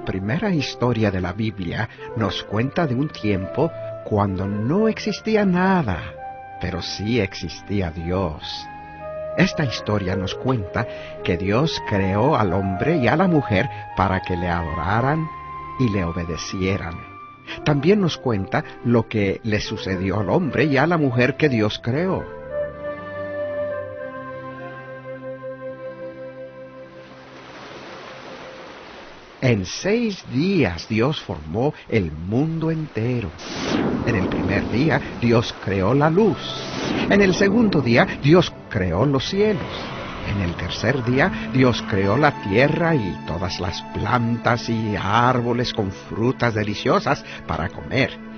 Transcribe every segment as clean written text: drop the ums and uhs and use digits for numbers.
La primera historia de la Biblia nos cuenta de un tiempo cuando no existía nada, pero sí existía Dios. Esta historia nos cuenta que Dios creó al hombre y a la mujer para que le adoraran y le obedecieran. También nos cuenta lo que le sucedió al hombre y a la mujer que Dios creó. En 6 días Dios formó el mundo entero. En el primer día Dios creó la luz. En el segundo día Dios creó los cielos. En el tercer día Dios creó la tierra y todas las plantas y árboles con frutas deliciosas para comer.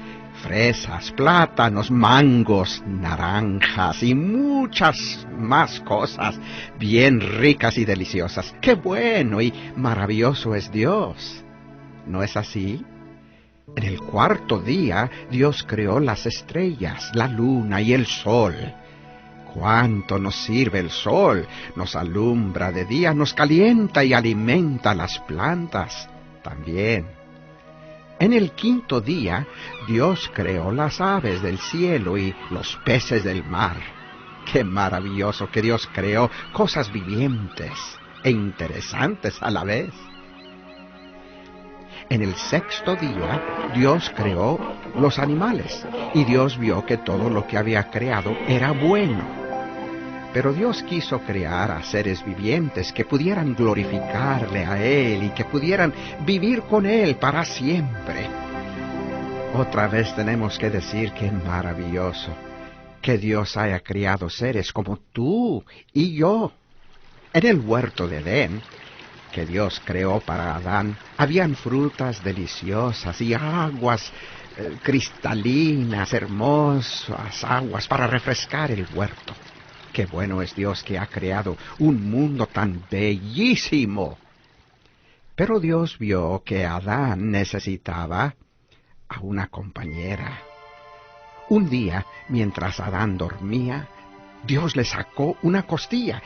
Fresas, plátanos, mangos, naranjas y muchas más cosas bien ricas y deliciosas. ¡Qué bueno y maravilloso es Dios! ¿No es así? En el cuarto día Dios creó las estrellas, la luna y el sol. ¡Cuánto nos sirve el sol! Nos alumbra de día, nos calienta y alimenta las plantas también. En el quinto día, Dios creó las aves del cielo y los peces del mar. ¡Qué maravilloso que Dios creó cosas vivientes e interesantes a la vez! En el sexto día, Dios creó los animales, y Dios vio que todo lo que había creado era bueno. Pero Dios quiso crear a seres vivientes que pudieran glorificarle a Él y que pudieran vivir con Él para siempre. Otra vez tenemos que decir que es maravilloso que Dios haya creado seres como tú y yo. En el huerto de Edén, que Dios creó para Adán, habían frutas deliciosas y aguas cristalinas, hermosas aguas para refrescar el huerto. ¡Qué bueno es Dios que ha creado un mundo tan bellísimo! Pero Dios vio que Adán necesitaba a una compañera. Un día, mientras Adán dormía, Dios le sacó una costilla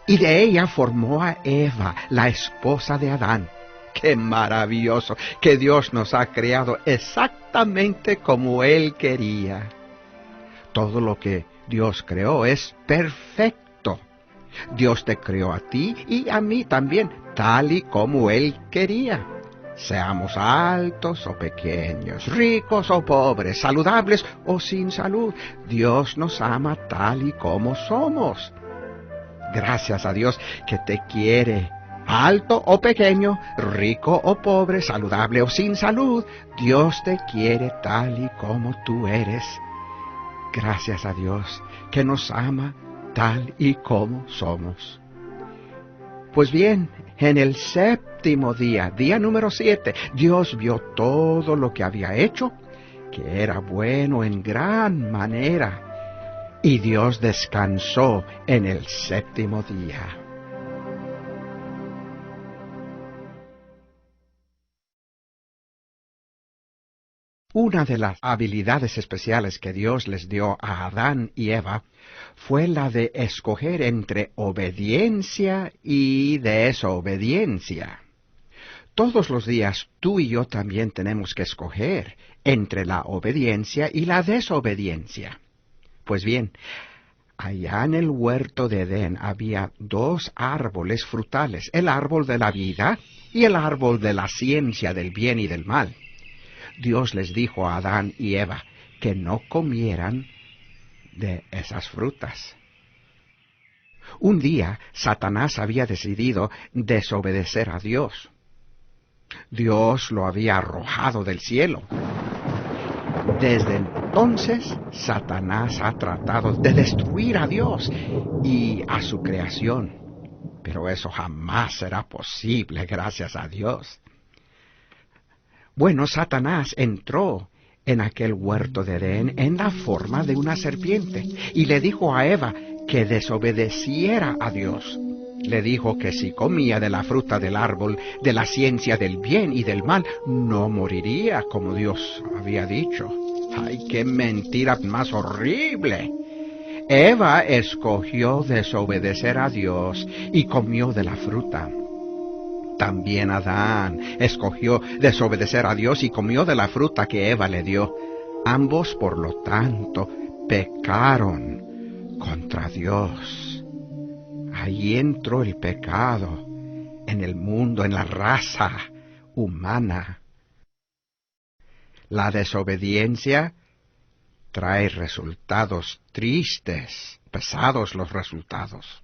y de ella formó a Eva, la esposa de Adán. ¡Qué maravilloso que Dios nos ha creado exactamente como Él quería! Todo lo que Dios creó es perfecto. Dios te creó a ti y a mí también, tal y como Él quería. Seamos altos o pequeños, ricos o pobres, saludables o sin salud, Dios nos ama tal y como somos. Gracias a Dios que te quiere. Alto o pequeño, rico o pobre, saludable o sin salud, Dios te quiere tal y como tú eres. Gracias a Dios que nos ama tal y como somos. Pues bien, en el séptimo día, día número 7, Dios vio todo lo que había hecho, que era bueno en gran manera, y Dios descansó en el séptimo día. Una de las habilidades especiales que Dios les dio a Adán y Eva fue la de escoger entre obediencia y desobediencia. Todos los días tú y yo también tenemos que escoger entre la obediencia y la desobediencia. Pues bien, allá en el huerto de Edén había 2 árboles frutales, el árbol de la vida y el árbol de la ciencia del bien y del mal. Dios les dijo a Adán y Eva que no comieran de esas frutas. Un día, Satanás había decidido desobedecer a Dios. Dios lo había arrojado del cielo. Desde entonces, Satanás ha tratado de destruir a Dios y a su creación. Pero eso jamás será posible, gracias a Dios. Bueno, Satanás entró en aquel huerto de Edén en la forma de una serpiente y le dijo a Eva que desobedeciera a Dios. Le dijo que si comía de la fruta del árbol de la ciencia del bien y del mal, no moriría como Dios había dicho. ¡Ay, qué mentira más horrible! Eva escogió desobedecer a Dios y comió de la fruta. También Adán escogió desobedecer a Dios y comió de la fruta que Eva le dio. Ambos, por lo tanto, pecaron contra Dios. Ahí entró el pecado en el mundo, en la raza humana. La desobediencia trae resultados tristes, pesados los resultados.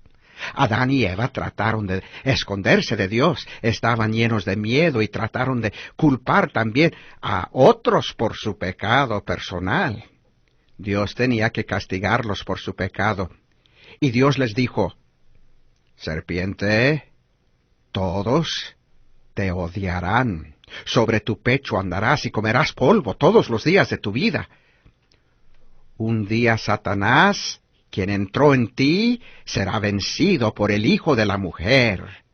Adán y Eva trataron de esconderse de Dios, estaban llenos de miedo y trataron de culpar también a otros por su pecado personal. Dios tenía que castigarlos por su pecado. Y Dios les dijo: serpiente, todos te odiarán. Sobre tu pecho andarás y comerás polvo todos los días de tu vida. Un día Satanás, quien entró en ti, será vencido por el Hijo de la mujer,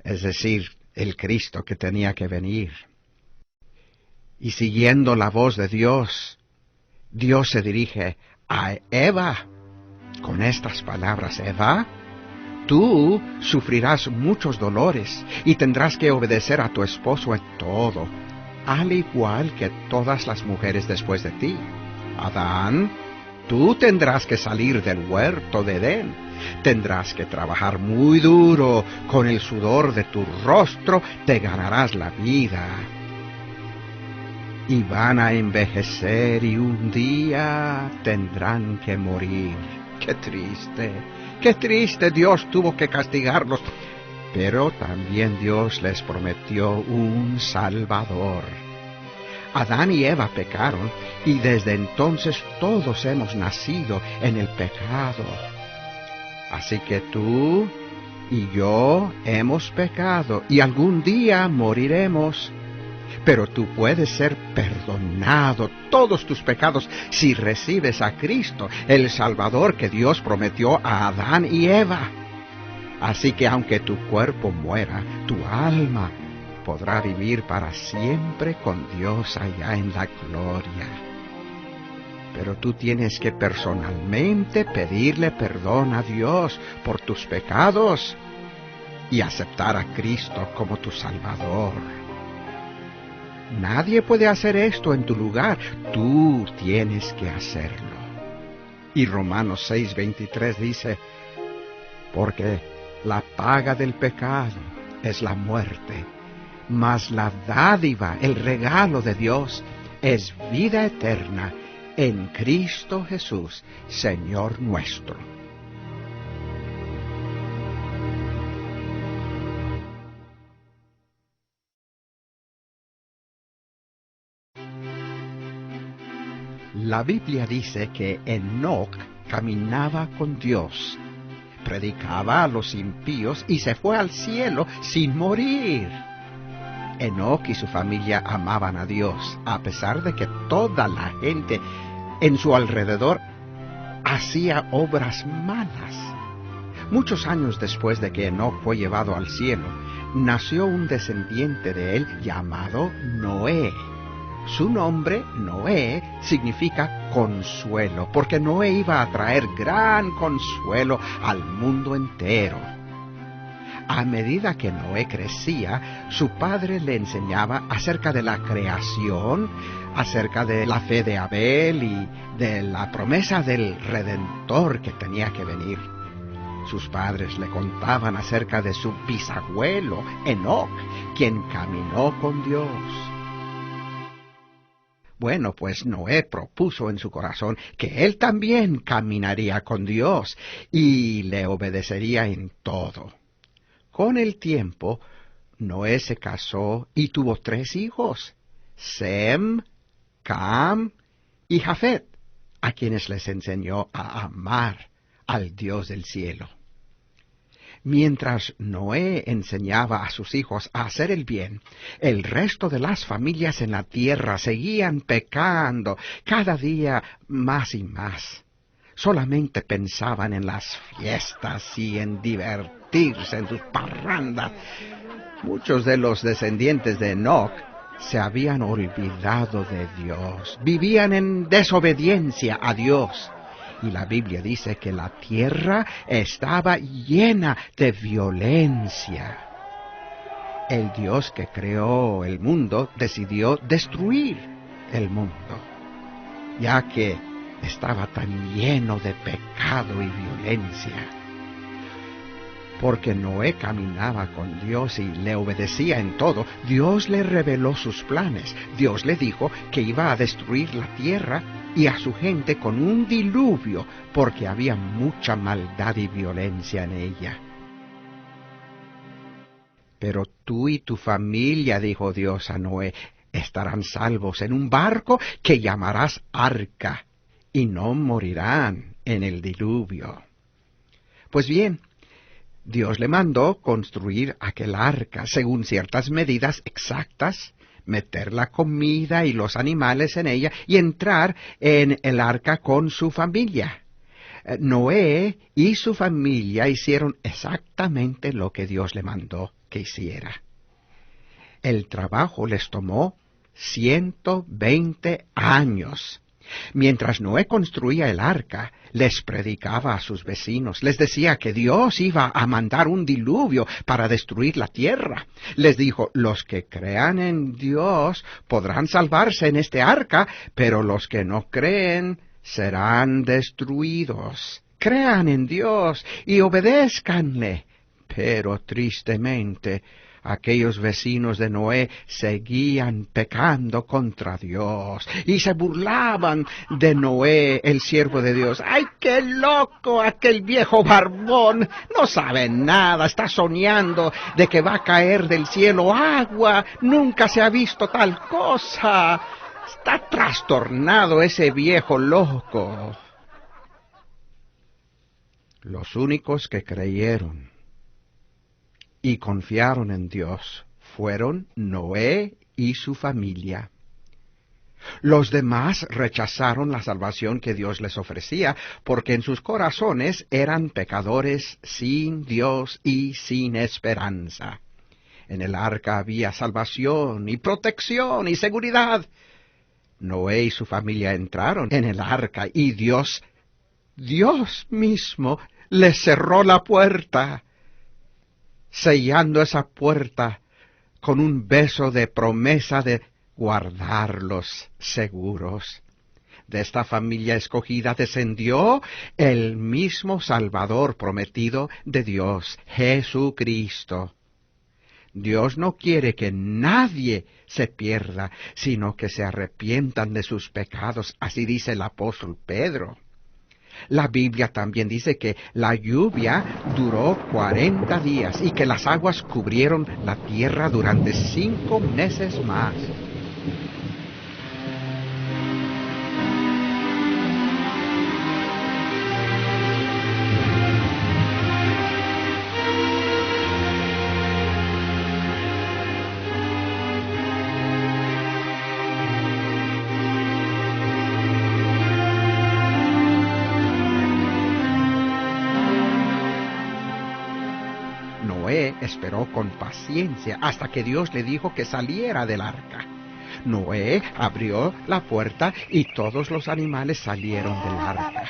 es decir, el Cristo que tenía que venir. Y siguiendo la voz de Dios, Dios se dirige a Eva con estas palabras: Eva, tú sufrirás muchos dolores y tendrás que obedecer a tu esposo en todo, al igual que todas las mujeres después de ti. Adán, tú tendrás que salir del huerto de Edén. Tendrás que trabajar muy duro, con el sudor de tu rostro te ganarás la vida. Y van a envejecer y un día tendrán que morir. ¡Qué triste! ¡Qué triste! Dios tuvo que castigarlos. Pero también Dios les prometió un Salvador. Adán y Eva pecaron, y desde entonces todos hemos nacido en el pecado. Así que tú y yo hemos pecado, y algún día moriremos. Pero tú puedes ser perdonado todos tus pecados si recibes a Cristo, el Salvador que Dios prometió a Adán y Eva. Así que aunque tu cuerpo muera, tu alma podrá vivir para siempre con Dios allá en la gloria. Pero tú tienes que personalmente pedirle perdón a Dios por tus pecados y aceptar a Cristo como tu Salvador. Nadie puede hacer esto en tu lugar, tú tienes que hacerlo. Y Romanos 6:23 dice: porque la paga del pecado es la muerte, mas la dádiva, el regalo de Dios, es vida eterna en Cristo Jesús, Señor nuestro. La Biblia dice que Enoc caminaba con Dios, predicaba a los impíos y se fue al cielo sin morir. Enoc y su familia amaban a Dios, a pesar de que toda la gente en su alrededor hacía obras malas. Muchos años después de que Enoc fue llevado al cielo, nació un descendiente de él llamado Noé. Su nombre, Noé, significa consuelo, porque Noé iba a traer gran consuelo al mundo entero. A medida que Noé crecía, su padre le enseñaba acerca de la creación, acerca de la fe de Abel y de la promesa del Redentor que tenía que venir. Sus padres le contaban acerca de su bisabuelo, Enoc, quien caminó con Dios. Bueno, pues Noé propuso en su corazón que él también caminaría con Dios y le obedecería en todo. Con el tiempo, Noé se casó y tuvo 3 hijos, Sem, Cam y Jafet, a quienes les enseñó a amar al Dios del cielo. Mientras Noé enseñaba a sus hijos a hacer el bien, el resto de las familias en la tierra seguían pecando cada día más y más. Solamente pensaban en las fiestas y en divertirse en sus parrandas. Muchos de los descendientes de Enoc se habían olvidado de Dios, vivían en desobediencia a Dios. Y la Biblia dice que la tierra estaba llena de violencia. El Dios que creó el mundo decidió destruir el mundo, ya que estaba tan lleno de pecado y violencia. Porque Noé caminaba con Dios y le obedecía en todo, Dios le reveló sus planes. Dios le dijo que iba a destruir la tierra y a su gente con un diluvio, porque había mucha maldad y violencia en ella. Pero tú y tu familia, dijo Dios a Noé, estarán salvos en un barco que llamarás arca, y no morirán en el diluvio. Pues bien, Dios le mandó construir aquel arca según ciertas medidas exactas, meter la comida y los animales en ella y entrar en el arca con su familia. Noé y su familia hicieron exactamente lo que Dios le mandó que hiciera. El trabajo les tomó 120 años. Mientras Noé construía el arca, les predicaba a sus vecinos, les decía que Dios iba a mandar un diluvio para destruir la tierra. Les dijo, los que crean en Dios podrán salvarse en este arca, pero los que no creen serán destruidos. Crean en Dios y obedézcanle. Pero tristemente, aquellos vecinos de Noé seguían pecando contra Dios y se burlaban de Noé, el siervo de Dios. ¡Ay, qué loco aquel viejo barbón! No sabe nada, está soñando de que va a caer del cielo agua. Nunca se ha visto tal cosa. Está trastornado ese viejo loco. Los únicos que creyeron y confiaron en Dios fueron Noé y su familia. Los demás rechazaron la salvación que Dios les ofrecía, porque en sus corazones eran pecadores sin Dios y sin esperanza. En el arca había salvación y protección y seguridad. Noé y su familia entraron en el arca y Dios mismo les cerró la puerta, sellando esa puerta con un beso de promesa de guardarlos seguros. De esta familia escogida descendió el mismo Salvador prometido de Dios, Jesucristo. Dios no quiere que nadie se pierda, sino que se arrepientan de sus pecados, así dice el apóstol Pedro. La Biblia también dice que la lluvia duró 40 días y que las aguas cubrieron la tierra durante 5 meses más. Noé esperó con paciencia hasta que Dios le dijo que saliera del arca. Noé abrió la puerta y todos los animales salieron del arca.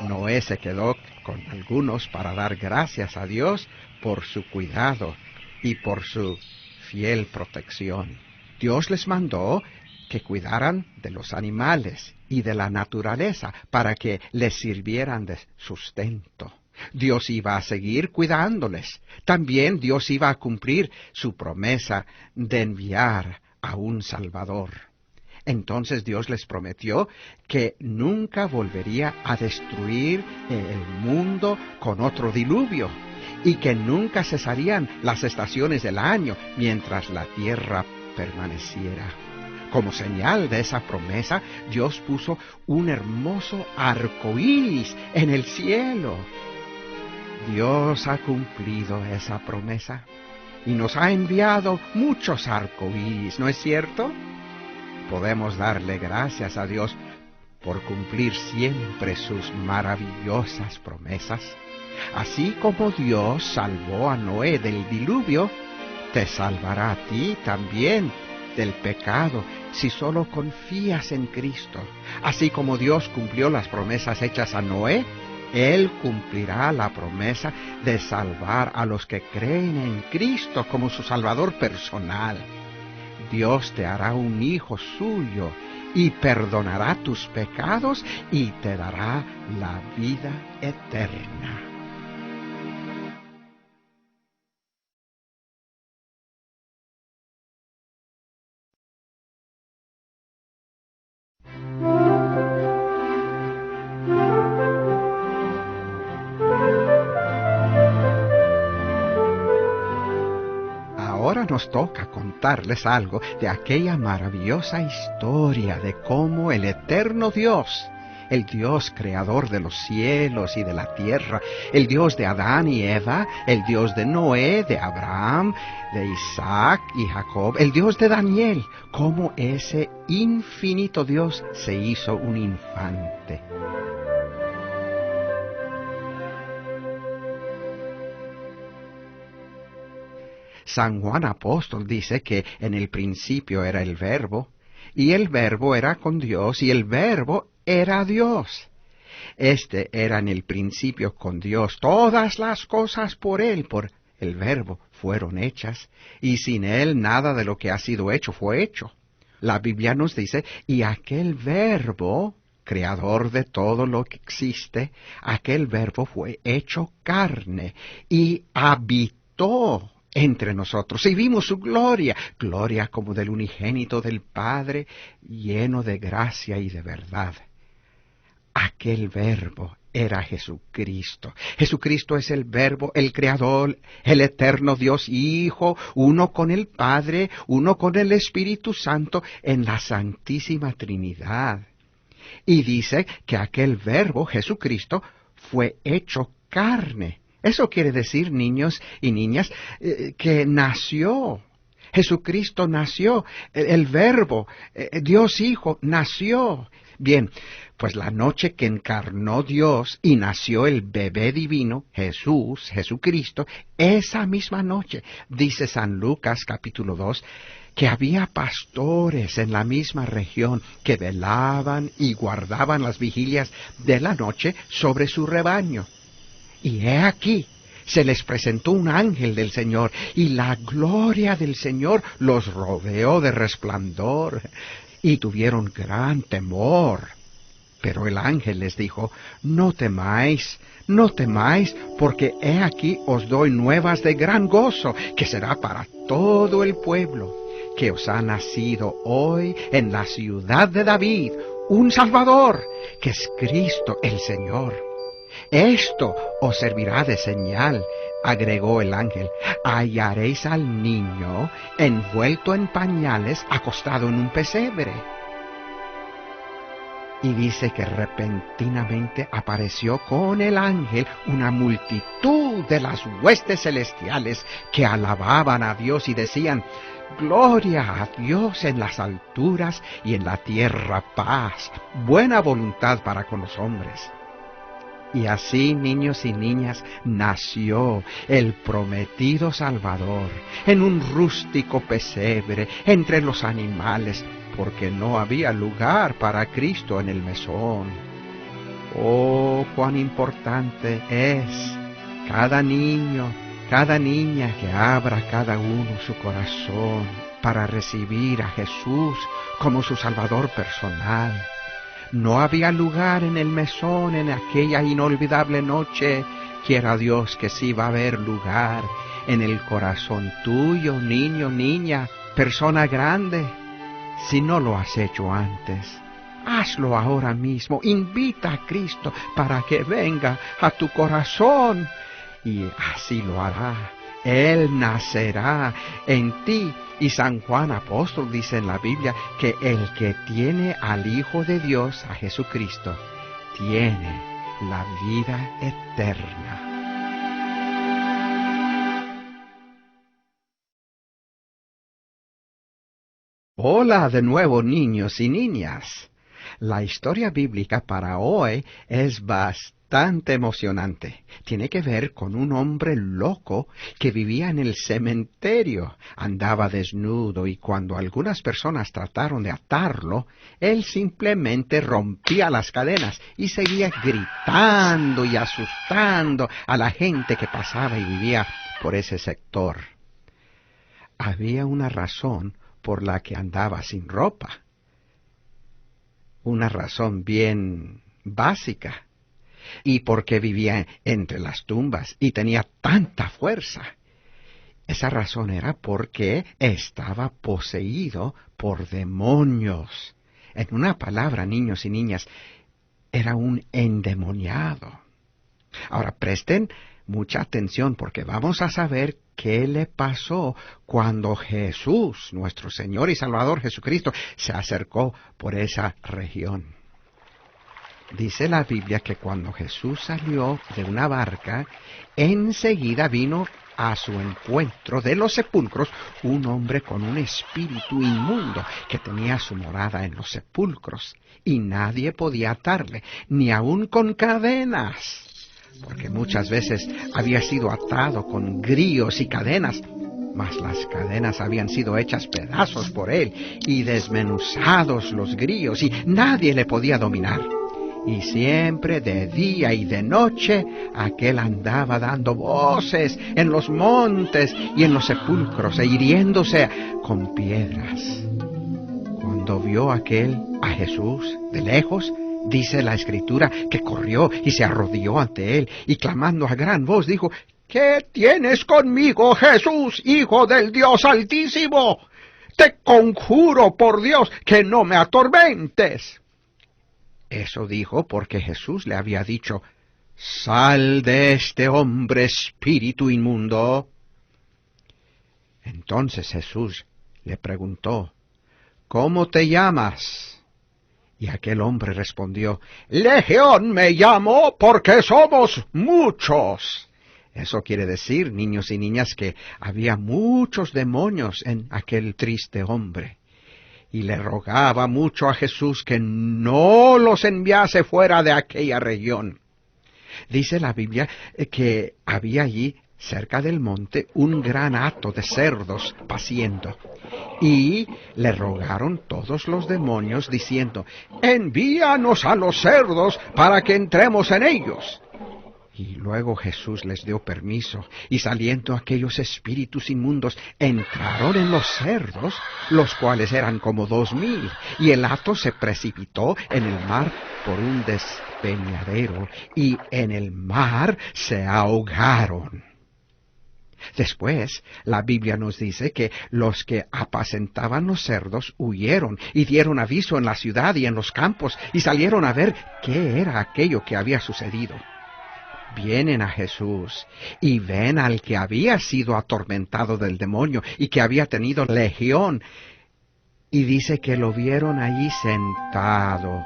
Noé se quedó con algunos para dar gracias a Dios por su cuidado y por su fiel protección. Dios les mandó que cuidaran de los animales y de la naturaleza para que les sirvieran de sustento. Dios iba a seguir cuidándoles. También Dios iba a cumplir su promesa de enviar a un Salvador. Entonces Dios les prometió que nunca volvería a destruir el mundo con otro diluvio y que nunca cesarían las estaciones del año mientras la tierra permaneciera. Como señal de esa promesa, Dios puso un hermoso arco iris en el cielo. Dios ha cumplido esa promesa y nos ha enviado muchos arcoíris, ¿no es cierto? Podemos darle gracias a Dios por cumplir siempre sus maravillosas promesas. Así como Dios salvó a Noé del diluvio, te salvará a ti también del pecado si solo confías en Cristo. Así como Dios cumplió las promesas hechas a Noé, Él cumplirá la promesa de salvar a los que creen en Cristo como su Salvador personal. Dios te hará un hijo suyo y perdonará tus pecados y te dará la vida eterna. Ahora nos toca contarles algo de aquella maravillosa historia de cómo el eterno Dios, el Dios creador de los cielos y de la tierra, el Dios de Adán y Eva, el Dios de Noé, de Abraham, de Isaac y Jacob, el Dios de Daniel, cómo ese infinito Dios se hizo un infante. San Juan Apóstol dice que en el principio era el Verbo, y el Verbo era con Dios, y el Verbo era Dios. Este era en el principio con Dios. Todas las cosas por Él, por el Verbo, fueron hechas, y sin Él nada de lo que ha sido hecho fue hecho. La Biblia nos dice, y aquel Verbo, creador de todo lo que existe, aquel Verbo fue hecho carne, y habitó entre nosotros, y vimos su gloria, gloria como del unigénito del Padre, lleno de gracia y de verdad. Aquel Verbo era Jesucristo. Jesucristo es el Verbo, el Creador, el eterno Dios Hijo, uno con el Padre, uno con el Espíritu Santo, en la Santísima Trinidad. Y dice que aquel Verbo, Jesucristo, fue hecho carne. Eso quiere decir, niños y niñas, que nació. Jesucristo nació. El Verbo, Dios Hijo, nació. Bien, pues la noche que encarnó Dios y nació el bebé divino, Jesús, Jesucristo, esa misma noche, dice San Lucas capítulo 2, que había pastores en la misma región que velaban y guardaban las vigilias de la noche sobre su rebaño. Y he aquí, se les presentó un ángel del Señor, y la gloria del Señor los rodeó de resplandor, y tuvieron gran temor. Pero el ángel les dijo, no temáis, porque he aquí os doy nuevas de gran gozo, que será para todo el pueblo, que os ha nacido hoy en la ciudad de David un Salvador, que es Cristo el Señor. Esto os servirá de señal, agregó el ángel. Hallaréis al niño envuelto en pañales, acostado en un pesebre. Y dice que repentinamente apareció con el ángel una multitud de las huestes celestiales que alababan a Dios y decían, gloria a Dios en las alturas y en la tierra paz, buena voluntad para con los hombres. Y así, niños y niñas, nació el prometido Salvador en un rústico pesebre entre los animales, porque no había lugar para Cristo en el mesón. Oh, cuán importante es cada niño, cada niña que abra cada uno su corazón para recibir a Jesús como su Salvador personal. No había lugar en el mesón en aquella inolvidable noche. Quiera Dios que sí va a haber lugar en el corazón tuyo, niño, niña, persona grande. Si no lo has hecho antes, hazlo ahora mismo. Invita a Cristo para que venga a tu corazón. Y así lo hará. Él nacerá en ti. Y San Juan Apóstol dice en la Biblia que el que tiene al Hijo de Dios, a Jesucristo, tiene la vida eterna. Hola de nuevo, niños y niñas. La historia bíblica para hoy es bastante bastante emocionante. Tiene que ver con un hombre loco que vivía en el cementerio. Andaba desnudo y cuando algunas personas trataron de atarlo, él simplemente rompía las cadenas y seguía gritando y asustando a la gente que pasaba y vivía por ese sector. Había una razón por la que andaba sin ropa. Una razón bien básica. Y porque vivía entre las tumbas y tenía tanta fuerza. Esa razón era porque estaba poseído por demonios. En una palabra, niños y niñas, era un endemoniado. Ahora presten mucha atención porque vamos a saber qué le pasó cuando Jesús, nuestro Señor y Salvador Jesucristo, se acercó por esa región. Dice la Biblia que cuando Jesús salió de una barca, enseguida vino a su encuentro de los sepulcros un hombre con un espíritu inmundo que tenía su morada en los sepulcros, y nadie podía atarle, ni aun con cadenas, porque muchas veces había sido atado con grillos y cadenas, mas las cadenas habían sido hechas pedazos por él, y desmenuzados los grillos, y nadie le podía dominar. Y siempre de día y de noche aquel andaba dando voces en los montes y en los sepulcros e hiriéndose con piedras. Cuando vio aquel a Jesús de lejos, dice la Escritura que corrió y se arrodilló ante él y clamando a gran voz dijo: «¿Qué tienes conmigo, Jesús, Hijo del Dios Altísimo? Te conjuro por Dios que no me atormentes». Eso dijo porque Jesús le había dicho: «Sal de este hombre, espíritu inmundo». Entonces Jesús le preguntó: «¿Cómo te llamas?» Y aquel hombre respondió: «Legión me llamo porque somos muchos». Eso quiere decir, niños y niñas, que había muchos demonios en aquel triste hombre. Y le rogaba mucho a Jesús que no los enviase fuera de aquella región. Dice la Biblia que había allí, cerca del monte, un gran hato de cerdos paciendo. Y le rogaron todos los demonios diciendo: «Envíanos a los cerdos para que entremos en ellos». Y luego Jesús les dio permiso, y saliendo aquellos espíritus inmundos, entraron en los cerdos, los cuales eran como 2000, y el hato se precipitó en el mar por un despeñadero, y en el mar se ahogaron. Después, la Biblia nos dice que los que apacentaban los cerdos huyeron y dieron aviso en la ciudad y en los campos, y salieron a ver qué era aquello que había sucedido. Vienen a Jesús y ven al que había sido atormentado del demonio y que había tenido legión. Y dice que lo vieron allí sentado,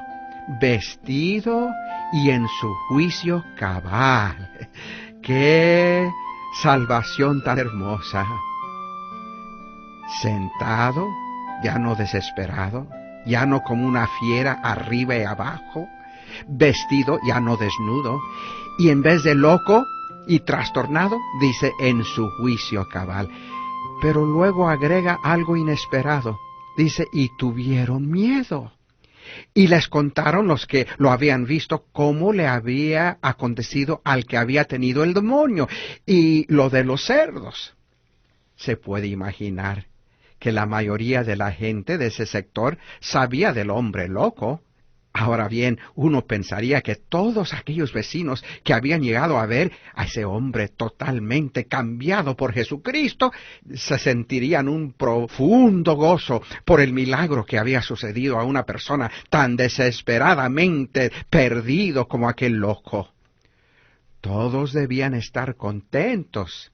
vestido y en su juicio cabal. ¡Qué salvación tan hermosa! Sentado, ya no desesperado, ya no como una fiera arriba y abajo, vestido, ya no desnudo, y en vez de loco y trastornado, dice en su juicio cabal. Pero luego agrega algo inesperado. Dice: y tuvieron miedo. Y les contaron los que lo habían visto cómo le había acontecido al que había tenido el demonio y lo de los cerdos. Se puede imaginar que la mayoría de la gente de ese sector sabía del hombre loco. Ahora bien, uno pensaría que todos aquellos vecinos que habían llegado a ver a ese hombre totalmente cambiado por Jesucristo se sentirían un profundo gozo por el milagro que había sucedido a una persona tan desesperadamente perdido como aquel loco. Todos debían estar contentos,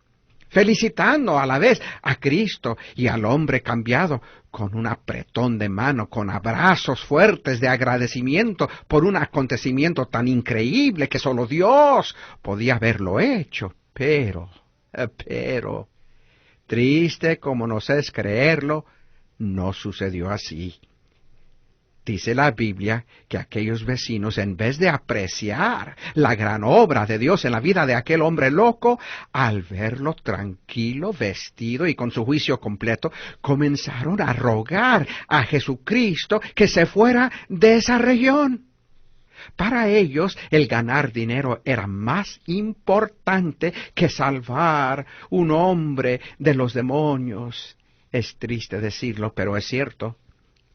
felicitando a la vez a Cristo y al hombre cambiado, con un apretón de mano, con abrazos fuertes de agradecimiento por un acontecimiento tan increíble que solo Dios podía haberlo hecho. Pero, triste como nos es creerlo, no sucedió así. Dice la Biblia que aquellos vecinos, en vez de apreciar la gran obra de Dios en la vida de aquel hombre loco, al verlo tranquilo, vestido y con su juicio completo, comenzaron a rogar a Jesucristo que se fuera de esa región. Para ellos, el ganar dinero era más importante que salvar un hombre de los demonios. Es triste decirlo, pero es cierto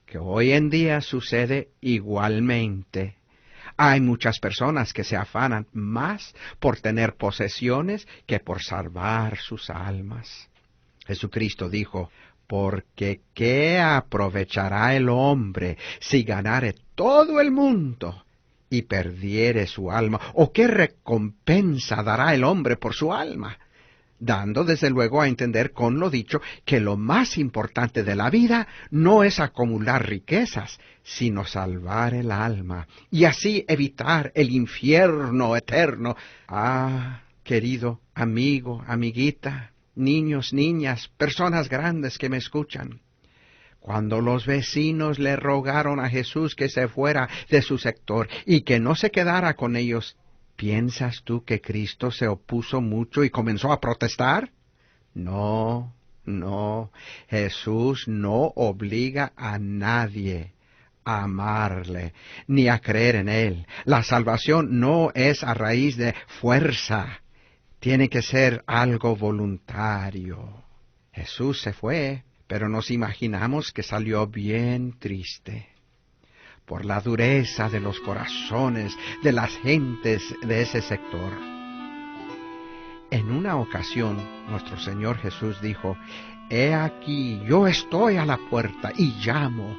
que hoy en día sucede igualmente. Hay muchas personas que se afanan más por tener posesiones que por salvar sus almas. Jesucristo dijo, porque ¿qué aprovechará el hombre si ganare todo el mundo y perdiere su alma? ¿O qué recompensa dará el hombre por su alma? Dando desde luego a entender con lo dicho que lo más importante de la vida no es acumular riquezas, sino salvar el alma, y así evitar el infierno eterno. Ah, querido amigo, amiguita, niños, niñas, personas grandes que me escuchan, cuando los vecinos le rogaron a Jesús que se fuera de su sector y que no se quedara con ellos, ¿piensas tú que Cristo se opuso mucho y comenzó a protestar? No, no. Jesús no obliga a nadie a amarle, ni a creer en Él. La salvación no es a raíz de fuerza. Tiene que ser algo voluntario. Jesús se fue, pero nos imaginamos que salió bien triste por la dureza de los corazones de las gentes de ese sector. En una ocasión, nuestro Señor Jesús dijo, «He aquí, yo estoy a la puerta y llamo.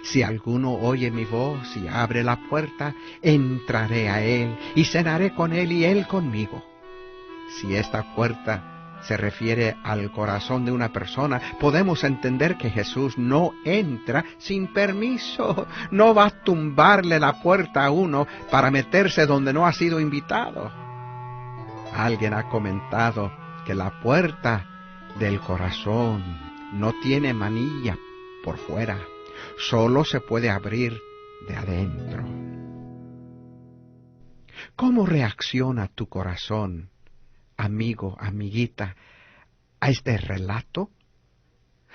Si alguno oye mi voz y abre la puerta, entraré a él y cenaré con él y él conmigo». Si esta puerta se refiere al corazón de una persona, podemos entender que Jesús no entra sin permiso. No va a tumbarle la puerta a uno para meterse donde no ha sido invitado. Alguien ha comentado que la puerta del corazón no tiene manilla por fuera, solo se puede abrir de adentro. ¿Cómo reacciona tu corazón, amigo, amiguita, a este relato?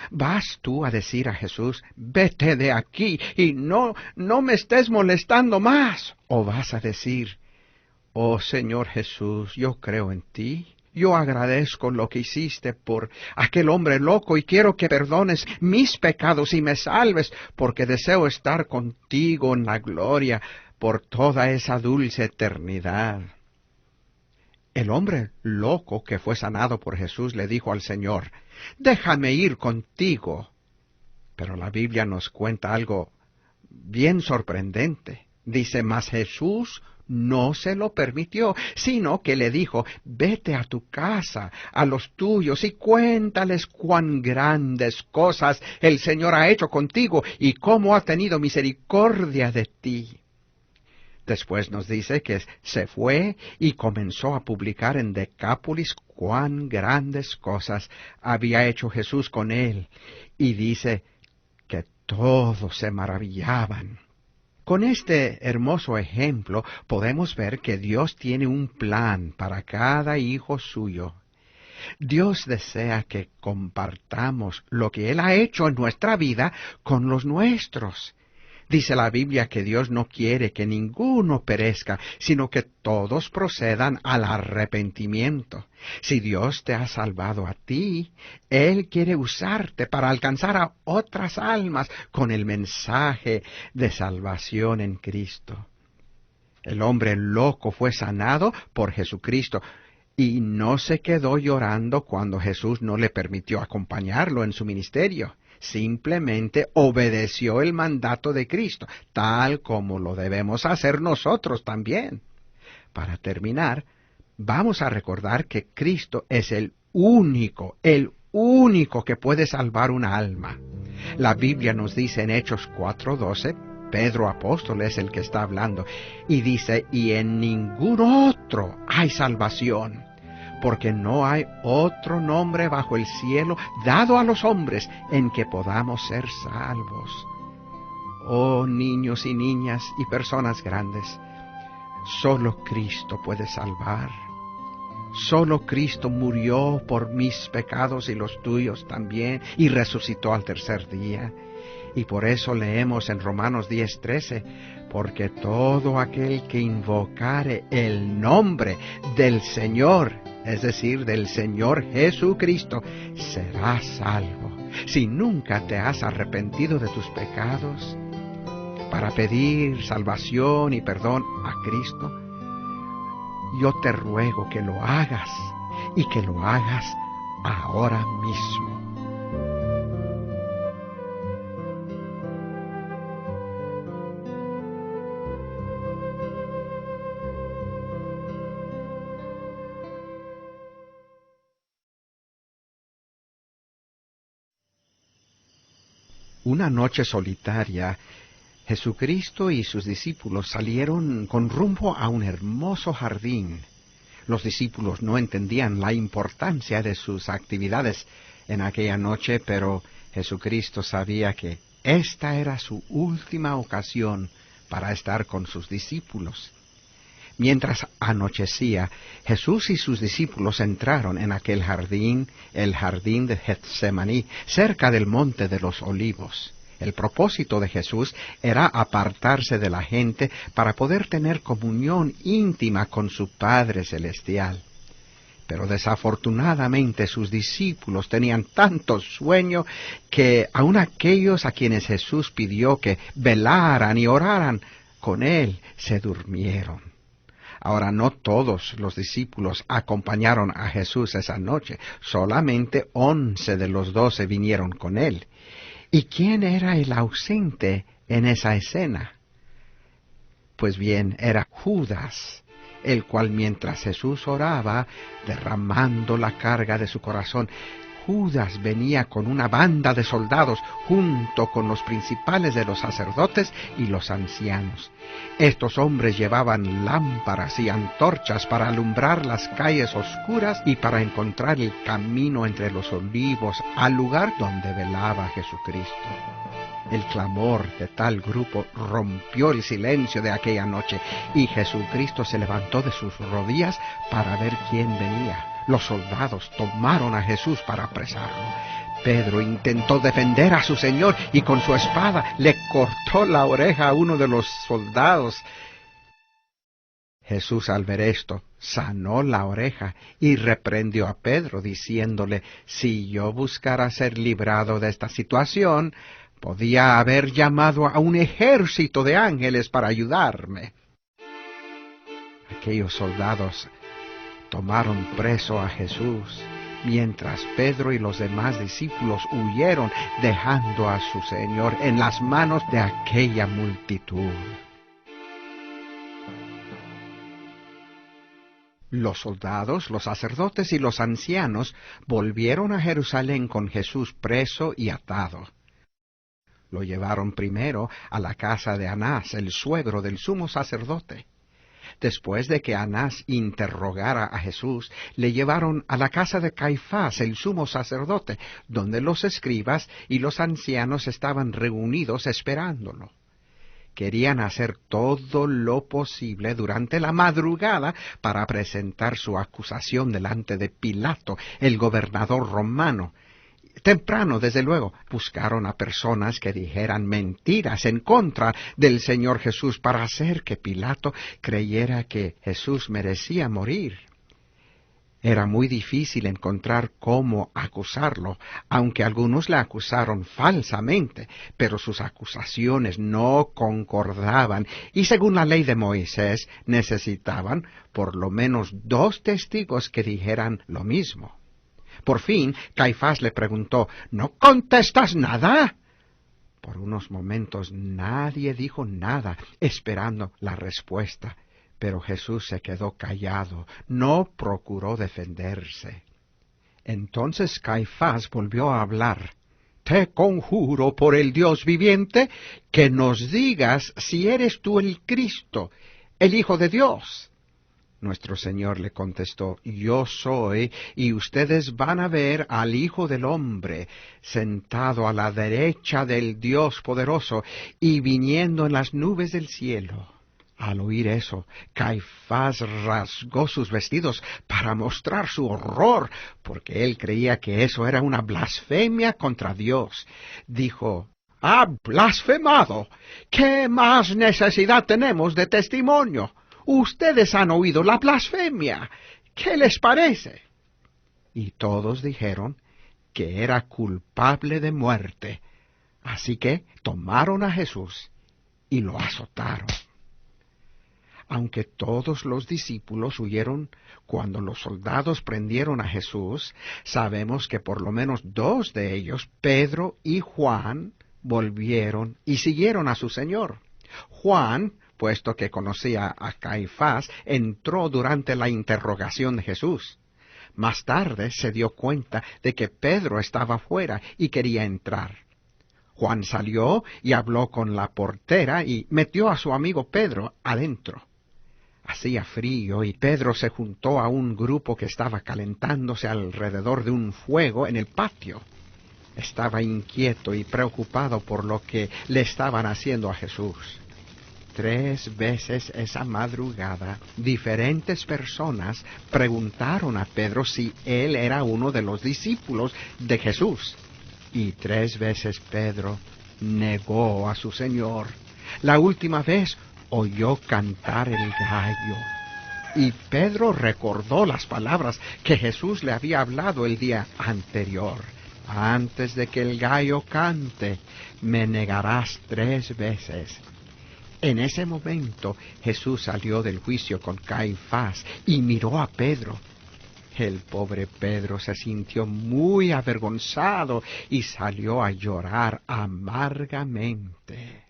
¿Vas tú a decir a Jesús, vete de aquí y no me estés molestando más? ¿O vas a decir, oh Señor Jesús, yo creo en ti, yo agradezco lo que hiciste por aquel hombre loco y quiero que perdones mis pecados y me salves, porque deseo estar contigo en la gloria por toda esa dulce eternidad? El hombre loco que fue sanado por Jesús le dijo al Señor, déjame ir contigo. Pero la Biblia nos cuenta algo bien sorprendente. Dice, mas Jesús no se lo permitió, sino que le dijo, vete a tu casa, a los tuyos, y cuéntales cuán grandes cosas el Señor ha hecho contigo y cómo ha tenido misericordia de ti. Después nos dice que se fue y comenzó a publicar en Decápolis cuán grandes cosas había hecho Jesús con él. Y dice que todos se maravillaban. Con este hermoso ejemplo podemos ver que Dios tiene un plan para cada hijo suyo. Dios desea que compartamos lo que Él ha hecho en nuestra vida con los nuestros. Dice la Biblia que Dios no quiere que ninguno perezca, sino que todos procedan al arrepentimiento. Si Dios te ha salvado a ti, Él quiere usarte para alcanzar a otras almas con el mensaje de salvación en Cristo. El hombre loco fue sanado por Jesucristo y no se quedó llorando cuando Jesús no le permitió acompañarlo en su ministerio. Simplemente obedeció el mandato de Cristo, tal como lo debemos hacer nosotros también. Para terminar, vamos a recordar que Cristo es el único que puede salvar una alma. La Biblia nos dice en Hechos 4:12, Pedro apóstol es el que está hablando, y dice, y en ningún otro hay salvación, porque no hay otro nombre bajo el cielo dado a los hombres en que podamos ser salvos. Oh niños y niñas y personas grandes, solo Cristo puede salvar. Solo Cristo murió por mis pecados y los tuyos también, y resucitó al tercer día. Y por eso leemos en Romanos 10:13, porque todo aquel que invocare el nombre del Señor, es decir, del Señor Jesucristo, será salvo. Si nunca te has arrepentido de tus pecados para pedir salvación y perdón a Cristo, yo te ruego que lo hagas, y que lo hagas ahora mismo. Una noche solitaria, Jesucristo y sus discípulos salieron con rumbo a un hermoso jardín. Los discípulos no entendían la importancia de sus actividades en aquella noche, pero Jesucristo sabía que esta era su última ocasión para estar con sus discípulos. Mientras anochecía, Jesús y sus discípulos entraron en aquel jardín, el jardín de Getsemaní, cerca del monte de los Olivos. El propósito de Jesús era apartarse de la gente para poder tener comunión íntima con su Padre Celestial. Pero desafortunadamente sus discípulos tenían tanto sueño que aun aquellos a quienes Jesús pidió que velaran y oraran con él se durmieron. Ahora, no todos los discípulos acompañaron a Jesús esa noche, solamente 11 de los 12 vinieron con él. ¿Y quién era el ausente en esa escena? Pues bien, era Judas, el cual mientras Jesús oraba, derramando la carga de su corazón, Judas venía con una banda de soldados junto con los principales de los sacerdotes y los ancianos. Estos hombres llevaban lámparas y antorchas para alumbrar las calles oscuras y para encontrar el camino entre los olivos al lugar donde velaba Jesucristo. El clamor de tal grupo rompió el silencio de aquella noche, y Jesucristo se levantó de sus rodillas para ver quién venía. Los soldados tomaron a Jesús para apresarlo. Pedro intentó defender a su Señor y con su espada le cortó la oreja a uno de los soldados. Jesús, al ver esto, sanó la oreja y reprendió a Pedro, diciéndole: si yo buscara ser librado de esta situación, podía haber llamado a un ejército de ángeles para ayudarme. Aquellos soldados tomaron preso a Jesús, mientras Pedro y los demás discípulos huyeron, dejando a su Señor en las manos de aquella multitud. Los soldados, los sacerdotes y los ancianos volvieron a Jerusalén con Jesús preso y atado. Lo llevaron primero a la casa de Anás, el suegro del sumo sacerdote. Después de que Anás interrogara a Jesús, le llevaron a la casa de Caifás, el sumo sacerdote, donde los escribas y los ancianos estaban reunidos esperándolo. Querían hacer todo lo posible durante la madrugada para presentar su acusación delante de Pilato, el gobernador romano. Temprano, desde luego, buscaron a personas que dijeran mentiras en contra del Señor Jesús para hacer que Pilato creyera que Jesús merecía morir. Era muy difícil encontrar cómo acusarlo, aunque algunos le acusaron falsamente, pero sus acusaciones no concordaban, y según la ley de Moisés necesitaban por lo menos 2 testigos que dijeran lo mismo. Por fin, Caifás le preguntó: ¿no contestas nada? Por unos momentos nadie dijo nada, esperando la respuesta. Pero Jesús se quedó callado, no procuró defenderse. Entonces Caifás volvió a hablar: te conjuro por el Dios viviente que nos digas si eres tú el Cristo, el Hijo de Dios. Nuestro Señor le contestó, yo soy, y ustedes van a ver al Hijo del Hombre sentado a la derecha del Dios poderoso y viniendo en las nubes del cielo. Al oír eso, Caifás rasgó sus vestidos para mostrar su horror, porque él creía que eso era una blasfemia contra Dios. Dijo, «¡Ha blasfemado! ¿Qué más necesidad tenemos de testimonio? Ustedes han oído la blasfemia. ¿Qué les parece?» Y todos dijeron que era culpable de muerte. Así que tomaron a Jesús y lo azotaron. Aunque todos los discípulos huyeron cuando los soldados prendieron a Jesús, sabemos que por lo menos 2 de ellos, Pedro y Juan, volvieron y siguieron a su Señor. Juan, puesto que conocía a Caifás, entró durante la interrogación de Jesús. Más tarde se dio cuenta de que Pedro estaba fuera y quería entrar. Juan salió y habló con la portera y metió a su amigo Pedro adentro. Hacía frío y Pedro se juntó a un grupo que estaba calentándose alrededor de un fuego en el patio. Estaba inquieto y preocupado por lo que le estaban haciendo a Jesús. 3 veces esa madrugada, diferentes personas preguntaron a Pedro si él era uno de los discípulos de Jesús. Y 3 veces Pedro negó a su Señor. La última vez oyó cantar el gallo. Y Pedro recordó las palabras que Jesús le había hablado el día anterior. Antes de que el gallo cante, me negarás 3 veces. En ese momento Jesús salió del juicio con Caifás y miró a Pedro. El pobre Pedro se sintió muy avergonzado y salió a llorar amargamente.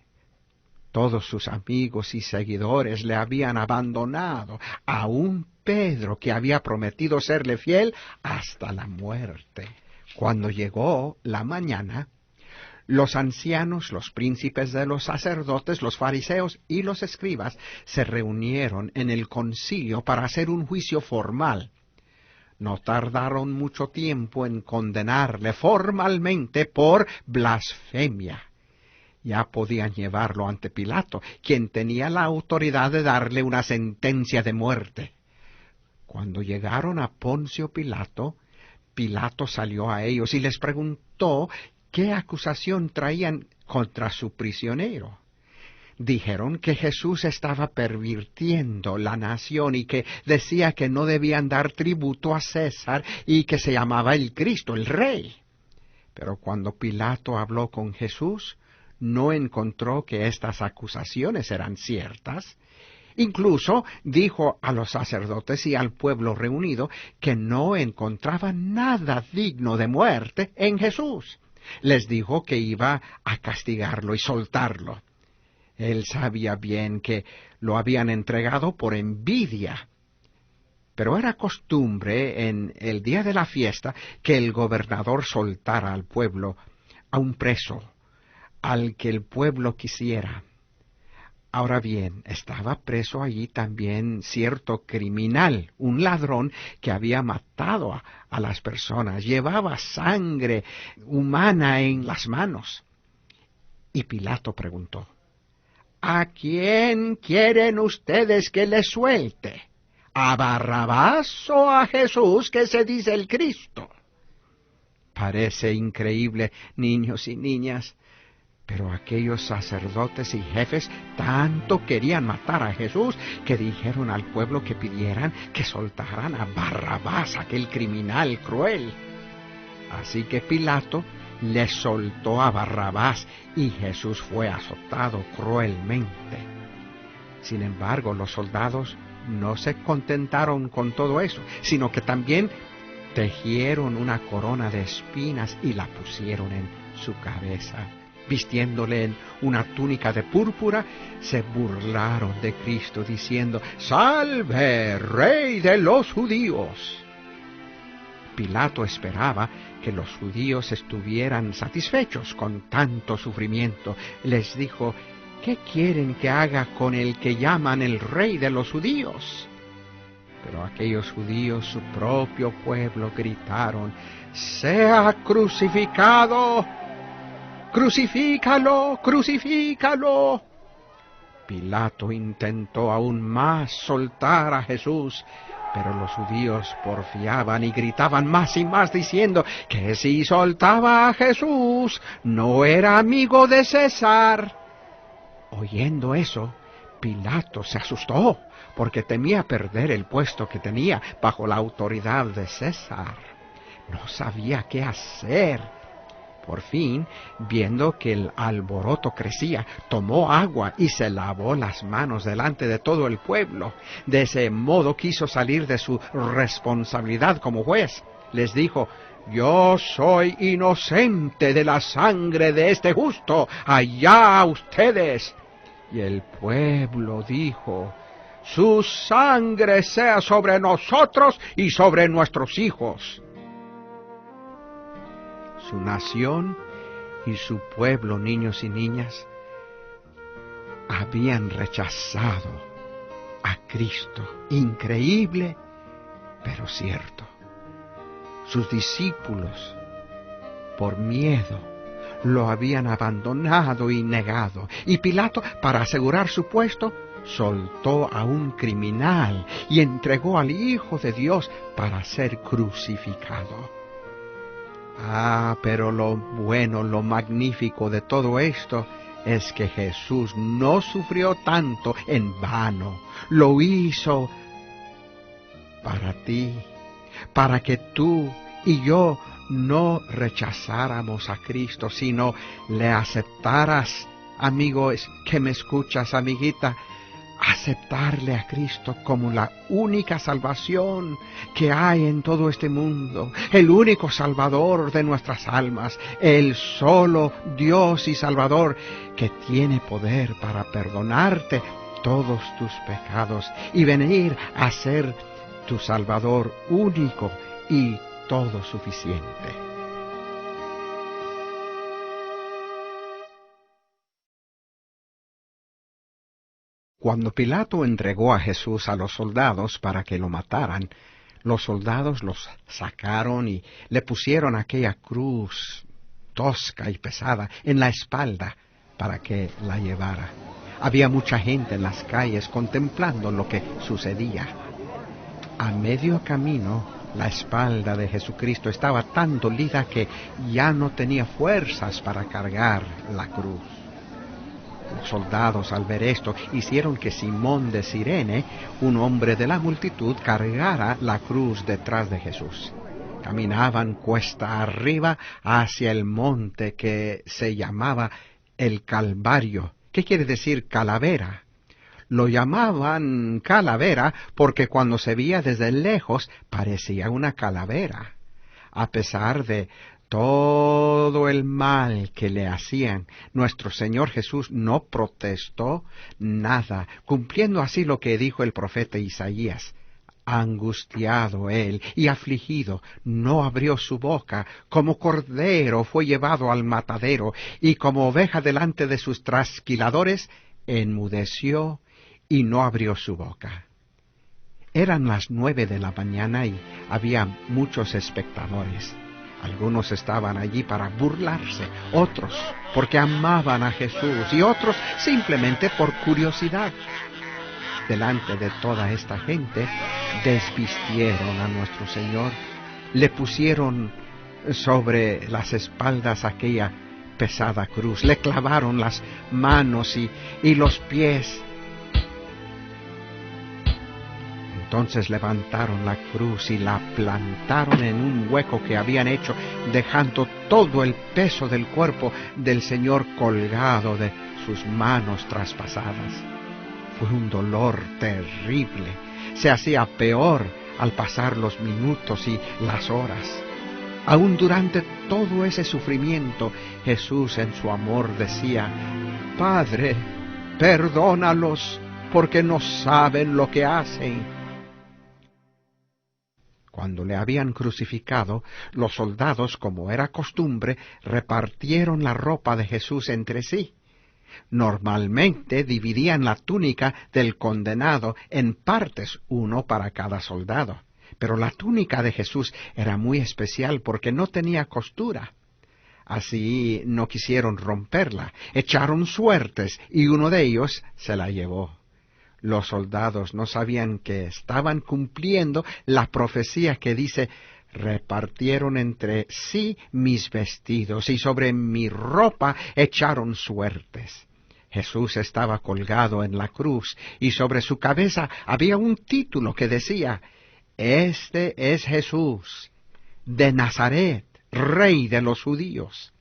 Todos sus amigos y seguidores le habían abandonado, aun Pedro, que había prometido serle fiel hasta la muerte. Cuando llegó la mañana, los ancianos, los príncipes de los sacerdotes, los fariseos y los escribas se reunieron en el concilio para hacer un juicio formal. No tardaron mucho tiempo en condenarle formalmente por blasfemia. Ya podían llevarlo ante Pilato, quien tenía la autoridad de darle una sentencia de muerte. Cuando llegaron a Poncio Pilato, Pilato salió a ellos y les preguntó qué acusación traían contra su prisionero. Dijeron que Jesús estaba pervirtiendo la nación y que decía que no debían dar tributo a César y que se llamaba el Cristo, el Rey. Pero cuando Pilato habló con Jesús, no encontró que estas acusaciones eran ciertas. Incluso dijo a los sacerdotes y al pueblo reunido que no encontraba nada digno de muerte en Jesús. Les dijo que iba a castigarlo y soltarlo. Él sabía bien que lo habían entregado por envidia. Pero era costumbre en el día de la fiesta que el gobernador soltara al pueblo a un preso, al que el pueblo quisiera. Ahora bien, estaba preso allí también cierto criminal, un ladrón que había matado a las personas, llevaba sangre humana en las manos. Y Pilato preguntó, ¿a quién quieren ustedes que les suelte? ¿A Barrabás o a Jesús, que se dice el Cristo? Parece increíble, niños y niñas, pero aquellos sacerdotes y jefes tanto querían matar a Jesús que dijeron al pueblo que pidieran que soltaran a Barrabás, aquel criminal cruel. Así que Pilato le soltó a Barrabás y Jesús fue azotado cruelmente. Sin embargo, los soldados no se contentaron con todo eso, sino que también tejieron una corona de espinas y la pusieron en su cabeza. Vistiéndole en una túnica de púrpura, se burlaron de Cristo diciendo, «¡Salve, Rey de los judíos!». Pilato esperaba que los judíos estuvieran satisfechos con tanto sufrimiento. Les dijo, «¿Qué quieren que haga con el que llaman el Rey de los judíos?». Pero aquellos judíos, su propio pueblo, gritaron: «¡Sea crucificado! ¡Crucifícalo! ¡Crucifícalo!». Pilato intentó aún más soltar a Jesús, pero los judíos porfiaban y gritaban más y más diciendo que si soltaba a Jesús no era amigo de César. Oyendo eso, Pilato se asustó porque temía perder el puesto que tenía bajo la autoridad de César. No sabía qué hacer. Por fin, viendo que el alboroto crecía, tomó agua y se lavó las manos delante de todo el pueblo. De ese modo quiso salir de su responsabilidad como juez. Les dijo: «Yo soy inocente de la sangre de este justo. ¡Allá ustedes!». Y el pueblo dijo: «Su sangre sea sobre nosotros y sobre nuestros hijos». Su nación y su pueblo, niños y niñas, habían rechazado a Cristo. Increíble, pero cierto. Sus discípulos, por miedo, lo habían abandonado y negado. Y Pilato, para asegurar su puesto, soltó a un criminal y entregó al Hijo de Dios para ser crucificado. Pero lo bueno, lo magnífico de todo esto es que Jesús no sufrió tanto en vano. Lo hizo para ti, para que tú y yo no rechazáramos a Cristo, sino le aceptaras. Amigo que me escuchas, amiguita, aceptarle a Cristo como la única salvación que hay en todo este mundo, el único Salvador de nuestras almas, el solo Dios y Salvador que tiene poder para perdonarte todos tus pecados y venir a ser tu Salvador único y todo suficiente. Cuando Pilato entregó a Jesús a los soldados para que lo mataran, los soldados los sacaron y le pusieron aquella cruz tosca y pesada en la espalda para que la llevara. Había mucha gente en las calles contemplando lo que sucedía. A medio camino, la espalda de Jesucristo estaba tan dolida que ya no tenía fuerzas para cargar la cruz. Los soldados, al ver esto, hicieron que Simón de Cirene, un hombre de la multitud, cargara la cruz detrás de Jesús. Caminaban cuesta arriba hacia el monte que se llamaba el Calvario. ¿Qué quiere decir calavera? Lo llamaban calavera porque cuando se veía desde lejos parecía una calavera. A pesar de todo el mal que le hacían, nuestro Señor Jesús no protestó nada, cumpliendo así lo que dijo el profeta Isaías. Angustiado él y afligido, no abrió su boca, como cordero fue llevado al matadero, y como oveja delante de sus trasquiladores, enmudeció y no abrió su boca. Eran las 9 de la mañana y había muchos espectadores. Algunos estaban allí para burlarse, otros porque amaban a Jesús y otros simplemente por curiosidad. Delante de toda esta gente, desvistieron a nuestro Señor, le pusieron sobre las espaldas aquella pesada cruz, le clavaron las manos y los pies. Entonces levantaron la cruz y la plantaron en un hueco que habían hecho, dejando todo el peso del cuerpo del Señor colgado de sus manos traspasadas. Fue un dolor terrible. Se hacía peor al pasar los minutos y las horas. Aún durante todo ese sufrimiento, Jesús en su amor decía: «Padre, perdónalos, porque no saben lo que hacen». Cuando le habían crucificado, los soldados, como era costumbre, repartieron la ropa de Jesús entre sí. Normalmente dividían la túnica del condenado en partes, uno para cada soldado. Pero la túnica de Jesús era muy especial porque no tenía costura. Así no quisieron romperla, echaron suertes y uno de ellos se la llevó. Los soldados no sabían que estaban cumpliendo la profecía que dice: repartieron entre sí mis vestidos y sobre mi ropa echaron suertes. Jesús estaba colgado en la cruz y sobre su cabeza había un título que decía: Este es Jesús de Nazaret, Rey de los judíos.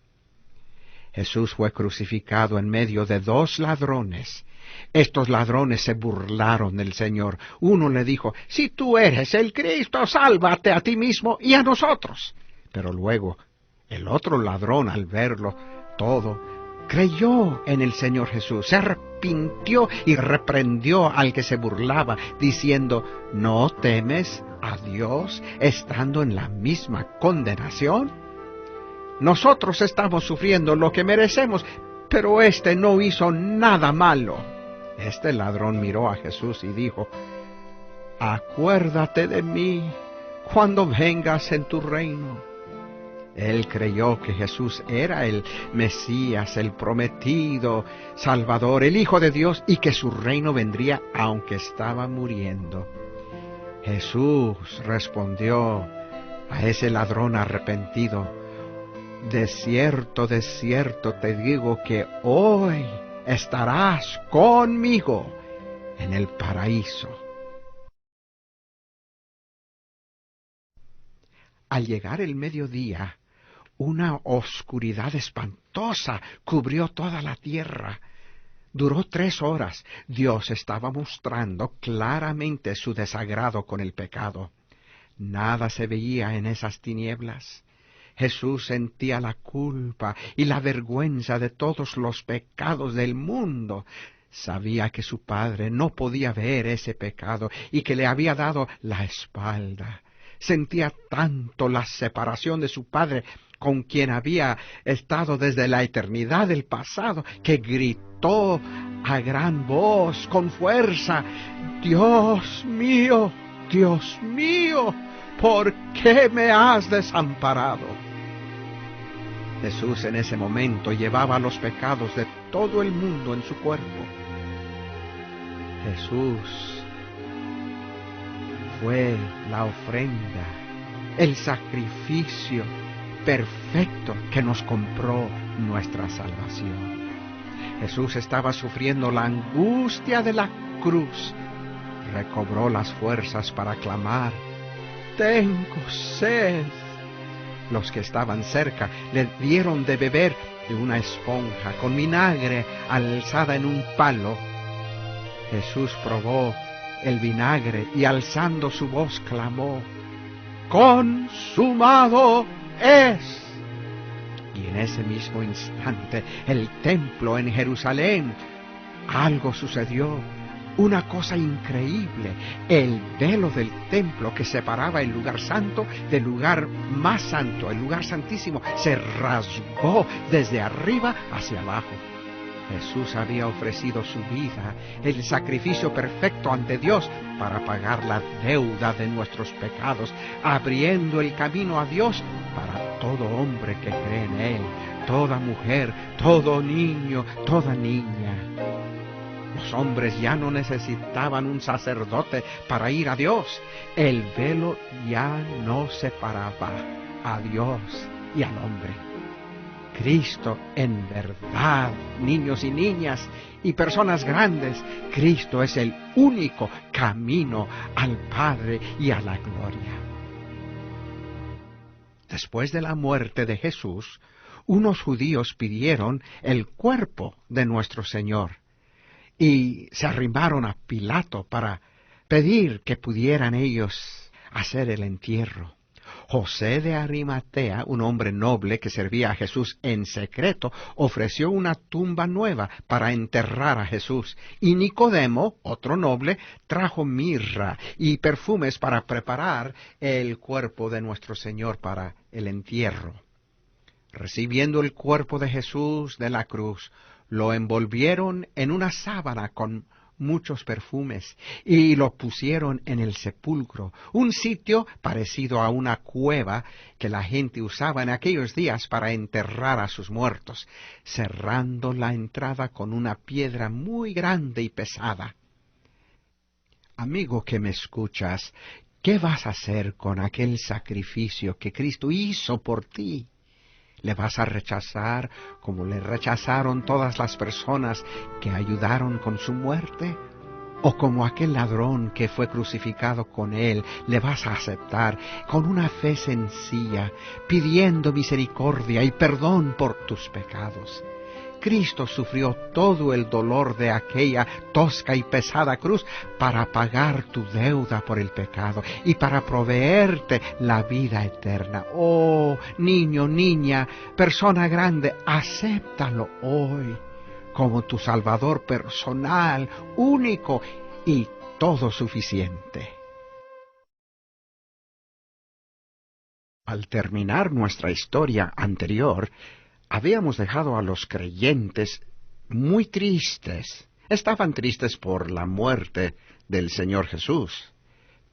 Jesús fue crucificado en medio de dos ladrones. Estos ladrones se burlaron del Señor. Uno le dijo: si tú eres el Cristo, sálvate a ti mismo y a nosotros. Pero luego el otro ladrón, al verlo todo, creyó en el Señor Jesús, se arrepintió y reprendió al que se burlaba, diciendo: ¿no temes a Dios estando en la misma condenación? Nosotros estamos sufriendo lo que merecemos, pero éste no hizo nada malo. Este ladrón miró a Jesús y dijo: acuérdate de mí cuando vengas en tu reino. Él creyó que Jesús era el Mesías, el prometido Salvador, el Hijo de Dios, y que su reino vendría aunque estaba muriendo. Jesús respondió a ese ladrón arrepentido: de cierto te digo que hoy estarás conmigo en el paraíso. Al llegar el mediodía, una oscuridad espantosa cubrió toda la tierra. Duró 3 horas. Dios estaba mostrando claramente su desagrado con el pecado. Nada se veía en esas tinieblas. Jesús sentía la culpa y la vergüenza de todos los pecados del mundo. Sabía que su Padre no podía ver ese pecado y que le había dado la espalda. Sentía tanto la separación de su Padre, con quien había estado desde la eternidad del pasado, que gritó a gran voz, con fuerza: Dios mío, ¿por qué me has desamparado? Jesús en ese momento llevaba los pecados de todo el mundo en su cuerpo. Jesús fue la ofrenda, el sacrificio perfecto que nos compró nuestra salvación. Jesús estaba sufriendo la angustia de la cruz. Recobró las fuerzas para clamar: tengo sed. Los que estaban cerca le dieron de beber de una esponja con vinagre alzada en un palo. Jesús probó el vinagre y alzando su voz clamó: ¡consumado es! Y en ese mismo instante, el templo en Jerusalén, algo sucedió. Una cosa increíble: el velo del templo que separaba el lugar santo del lugar más santo, el lugar santísimo, se rasgó desde arriba hacia abajo. Jesús había ofrecido su vida, el sacrificio perfecto ante Dios, para pagar la deuda de nuestros pecados, abriendo el camino a Dios para todo hombre que cree en Él, toda mujer, todo niño, toda niña. Los hombres ya no necesitaban un sacerdote para ir a Dios. El velo ya no separaba a Dios y al hombre. Cristo, en verdad, niños y niñas y personas grandes, Cristo es el único camino al Padre y a la gloria. Después de la muerte de Jesús, unos judíos pidieron el cuerpo de nuestro Señor y se arrimaron a Pilato para pedir que pudieran ellos hacer el entierro. José de Arimatea, un hombre noble que servía a Jesús en secreto, ofreció una tumba nueva para enterrar a Jesús. Y Nicodemo, otro noble, trajo mirra y perfumes para preparar el cuerpo de nuestro Señor para el entierro. Recibiendo el cuerpo de Jesús de la cruz, lo envolvieron en una sábana con muchos perfumes y lo pusieron en el sepulcro, un sitio parecido a una cueva que la gente usaba en aquellos días para enterrar a sus muertos, cerrando la entrada con una piedra muy grande y pesada. Amigo que me escuchas, ¿qué vas a hacer con aquel sacrificio que Cristo hizo por ti? ¿Le vas a rechazar como le rechazaron todas las personas que ayudaron con su muerte? ¿O como aquel ladrón que fue crucificado con él, le vas a aceptar con una fe sencilla, pidiendo misericordia y perdón por tus pecados? Cristo sufrió todo el dolor de aquella tosca y pesada cruz para pagar tu deuda por el pecado y para proveerte la vida eterna. Oh, niño, niña, persona grande, acéptalo hoy como tu Salvador personal, único y todo suficiente. Al terminar nuestra historia anterior, habíamos dejado a los creyentes muy tristes. Estaban tristes por la muerte del Señor Jesús.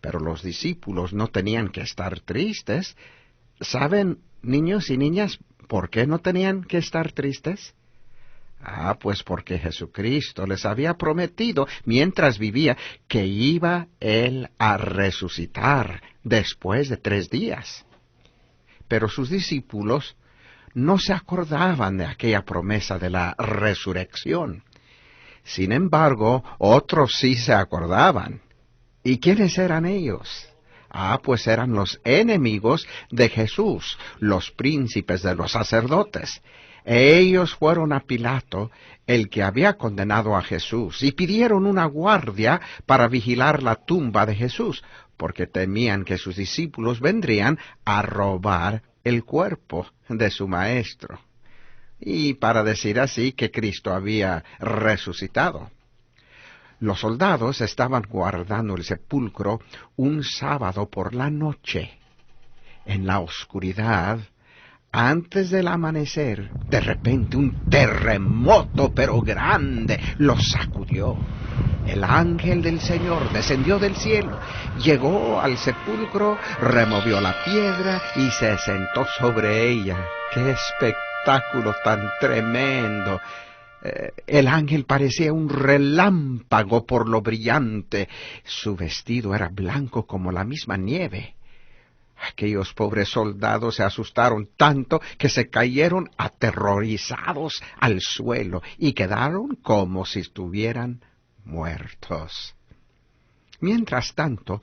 Pero los discípulos no tenían que estar tristes. ¿Saben, niños y niñas, por qué no tenían que estar tristes? Pues porque Jesucristo les había prometido, mientras vivía, que iba Él a resucitar después de 3 días. Pero sus discípulos no se acordaban de aquella promesa de la resurrección. Sin embargo, otros sí se acordaban. ¿Y quiénes eran ellos? Pues eran los enemigos de Jesús, los príncipes de los sacerdotes. Ellos fueron a Pilato, el que había condenado a Jesús, y pidieron una guardia para vigilar la tumba de Jesús, porque temían que sus discípulos vendrían a robar el cuerpo de su maestro, y para decir así que Cristo había resucitado. Los soldados estaban guardando el sepulcro un sábado por la noche. En la oscuridad, antes del amanecer, de repente un terremoto pero grande los sacudió. El ángel del Señor descendió del cielo, llegó al sepulcro, removió la piedra y se sentó sobre ella. ¡Qué espectáculo tan tremendo! El ángel parecía un relámpago por lo brillante. Su vestido era blanco como la misma nieve. Aquellos pobres soldados se asustaron tanto que se cayeron aterrorizados al suelo y quedaron como si estuvieran muertos. Mientras tanto,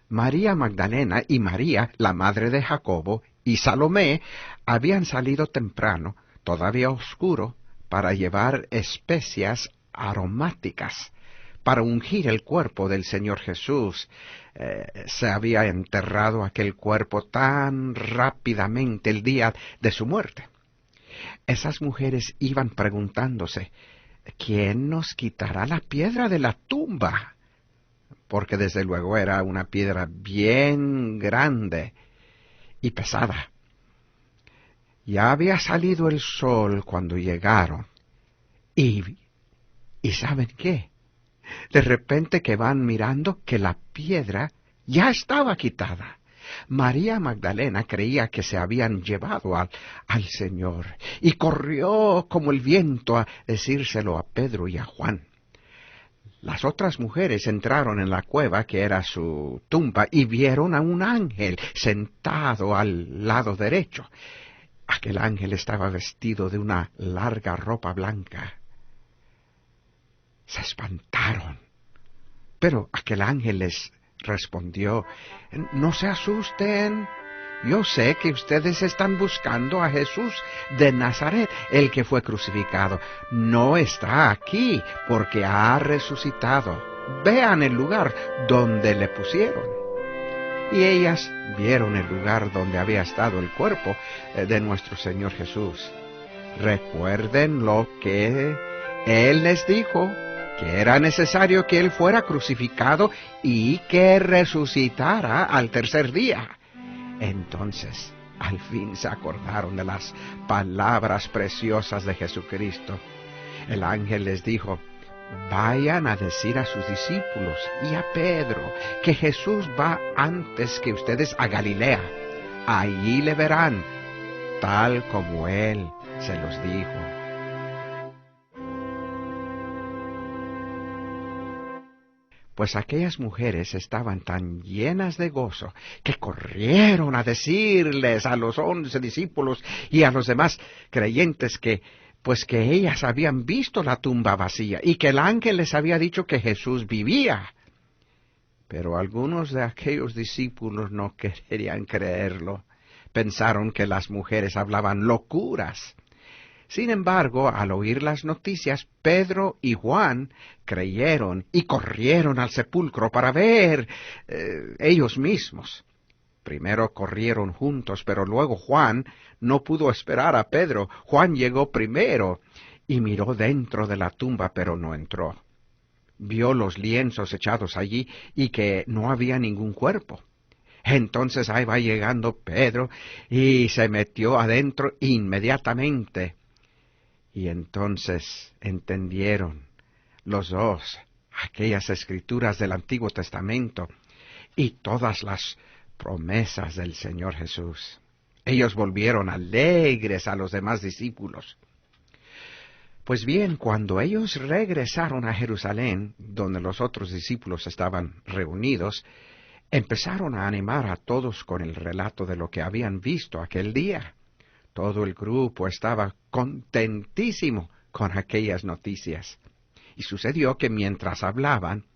María Magdalena y María, la madre de Jacobo, y Salomé habían salido temprano, todavía oscuro, para llevar especias aromáticas, para ungir el cuerpo del Señor Jesús. Se había enterrado aquel cuerpo tan rápidamente el día de su muerte. Esas mujeres iban preguntándose, ¿quién nos quitará la piedra de la tumba? Porque desde luego era una piedra bien grande y pesada. Ya había salido el sol cuando llegaron. ¿Y saben qué? De repente que van mirando que la piedra ya estaba quitada. María Magdalena creía que se habían llevado al Señor y corrió como el viento a decírselo a Pedro y a Juan. Las otras mujeres entraron en la cueva que era su tumba y vieron a un ángel sentado al lado derecho. Aquel ángel estaba vestido de una larga ropa blanca. Se espantaron, pero aquel ángel les respondió, no se asusten, yo sé que ustedes están buscando a Jesús de Nazaret, el que fue crucificado. No está aquí, porque ha resucitado. Vean el lugar donde le pusieron. Y ellas vieron el lugar donde había estado el cuerpo de nuestro Señor Jesús. Recuerden lo que Él les dijo, que era necesario que Él fuera crucificado y que resucitara al tercer día. Entonces, al fin se acordaron de las palabras preciosas de Jesucristo. El ángel les dijo: vayan a decir a sus discípulos y a Pedro que Jesús va antes que ustedes a Galilea. Allí le verán, tal como él se los dijo. Pues aquellas mujeres estaban tan llenas de gozo que corrieron a decirles a los 11 discípulos y a los demás creyentes que ellas habían visto la tumba vacía y que el ángel les había dicho que Jesús vivía. Pero algunos de aquellos discípulos no querían creerlo. Pensaron que las mujeres hablaban locuras. Sin embargo, al oír las noticias, Pedro y Juan creyeron y corrieron al sepulcro para ver ellos mismos. Primero corrieron juntos, pero luego Juan no pudo esperar a Pedro. Juan llegó primero y miró dentro de la tumba, pero no entró. Vio los lienzos echados allí y que no había ningún cuerpo. Entonces ahí va llegando Pedro y se metió adentro inmediatamente. Y entonces entendieron los dos aquellas escrituras del Antiguo Testamento y todas las promesas del Señor Jesús. Ellos volvieron alegres a los demás discípulos. Pues bien, cuando ellos regresaron a Jerusalén, donde los otros discípulos estaban reunidos, empezaron a animar a todos con el relato de lo que habían visto aquel día. Todo el grupo estaba contentísimo con aquellas noticias. Y sucedió que mientras hablaban,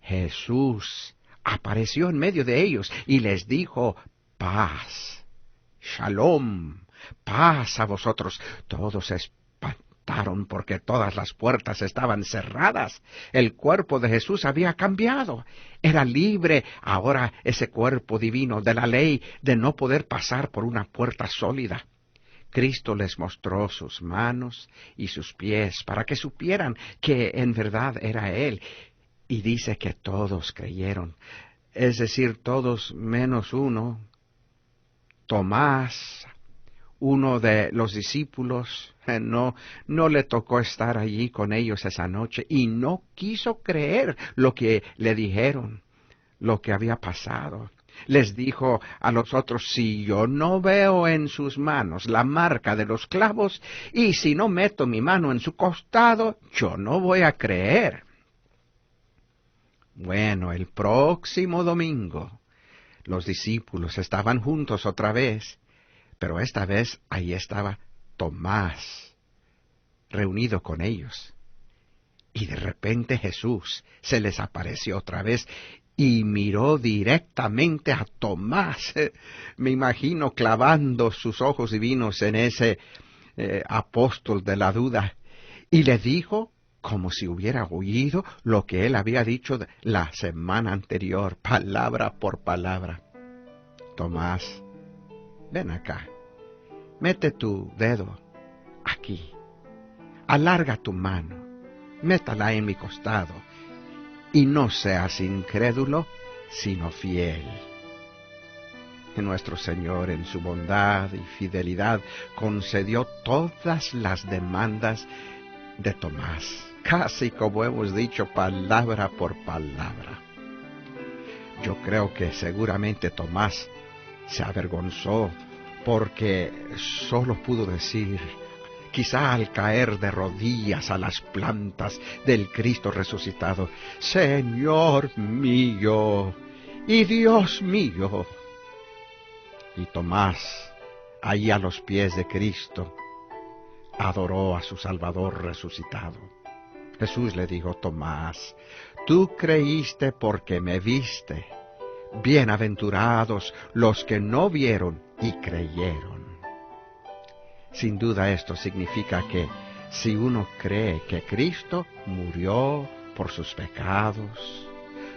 Jesús apareció en medio de ellos y les dijo: paz, shalom, paz a vosotros. Todos se espantaron porque todas las puertas estaban cerradas. El cuerpo de Jesús había cambiado. Era libre ahora ese cuerpo divino de la ley de no poder pasar por una puerta sólida. Cristo les mostró sus manos y sus pies para que supieran que en verdad era Él. Y dice que todos creyeron, es decir, todos menos uno. Tomás, uno de los discípulos, no le tocó estar allí con ellos esa noche y no quiso creer lo que le dijeron, lo que había pasado. Les dijo a los otros: si yo no veo en sus manos la marca de los clavos, y si no meto mi mano en su costado, yo no voy a creer. Bueno, el próximo domingo, los discípulos estaban juntos otra vez, pero esta vez ahí estaba Tomás, reunido con ellos. Y de repente Jesús se les apareció otra vez y miró directamente a Tomás. Me imagino clavando sus ojos divinos en ese apóstol de la duda, y le dijo, como si hubiera oído lo que él había dicho la semana anterior, palabra por palabra: Tomás, ven acá, mete tu dedo aquí, alarga tu mano, métala en mi costado, y no seas incrédulo, sino fiel. Nuestro Señor, en su bondad y fidelidad, concedió todas las demandas de Tomás, casi como hemos dicho, palabra por palabra. Yo creo que seguramente Tomás se avergonzó porque solo pudo decir, quizá al caer de rodillas a las plantas del Cristo resucitado: Señor mío y Dios mío. Y Tomás, allí a los pies de Cristo, adoró a su Salvador resucitado. Jesús le dijo: Tomás, tú creíste porque me viste. Bienaventurados los que no vieron y creyeron. Sin duda esto significa que si uno cree que Cristo murió por sus pecados,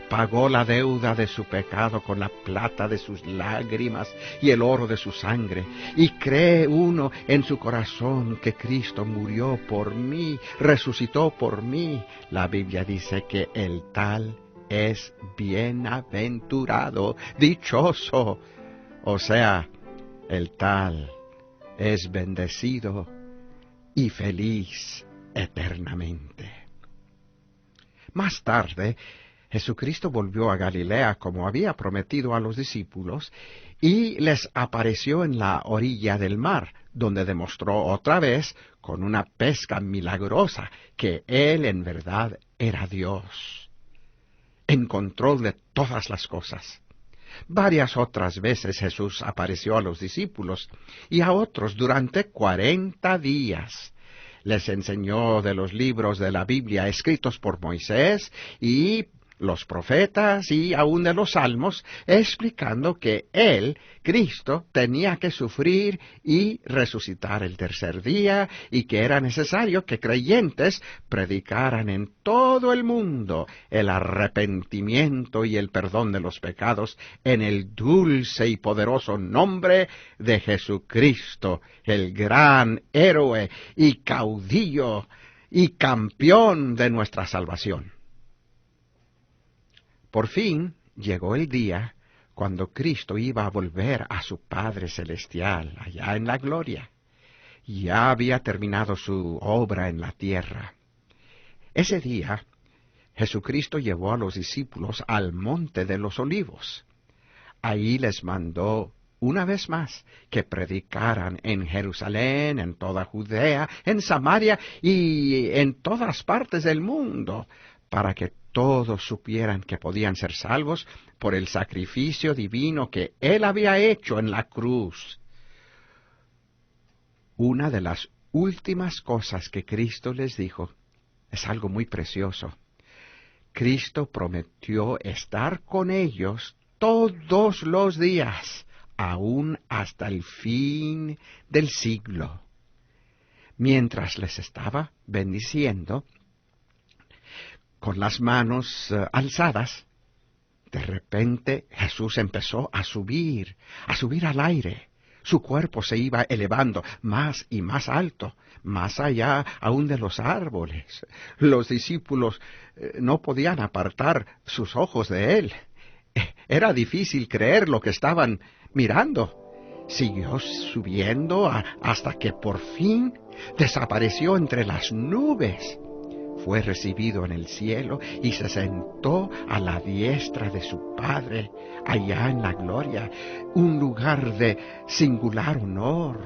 pagó la deuda de su pecado con la plata de sus lágrimas y el oro de su sangre, y cree uno en su corazón que Cristo murió por mí, resucitó por mí, la Biblia dice que el tal es bienaventurado, dichoso, o sea, el tal es bendecido y feliz eternamente. Más tarde, Jesucristo volvió a Galilea como había prometido a los discípulos y les apareció en la orilla del mar, donde demostró otra vez, con una pesca milagrosa, que Él en verdad era Dios, en control de todas las cosas. Varias otras veces Jesús apareció a los discípulos y a otros durante 40 días. Les enseñó de los libros de la Biblia escritos por Moisés y los profetas y aún de los salmos, explicando que Él, Cristo, tenía que sufrir y resucitar el tercer día y que era necesario que creyentes predicaran en todo el mundo el arrepentimiento y el perdón de los pecados en el dulce y poderoso nombre de Jesucristo, el gran héroe y caudillo y campeón de nuestra salvación. Por fin llegó el día cuando Cristo iba a volver a su Padre Celestial, allá en la gloria. Ya había terminado su obra en la tierra. Ese día, Jesucristo llevó a los discípulos al Monte de los Olivos. Ahí les mandó una vez más que predicaran en Jerusalén, en toda Judea, en Samaria y en todas partes del mundo, para que todos supieran que podían ser salvos por el sacrificio divino que Él había hecho en la cruz. Una de las últimas cosas que Cristo les dijo es algo muy precioso. Cristo prometió estar con ellos todos los días, aún hasta el fin del siglo. Mientras les estaba bendiciendo, con las manos alzadas, de repente Jesús empezó a subir al aire. Su cuerpo se iba elevando más y más alto, más allá aún de los árboles. Los discípulos no podían apartar sus ojos de Él. Era difícil creer lo que estaban mirando. Siguió subiendo hasta que por fin desapareció entre las nubes. Fue recibido en el cielo y se sentó a la diestra de su Padre, allá en la gloria, un lugar de singular honor.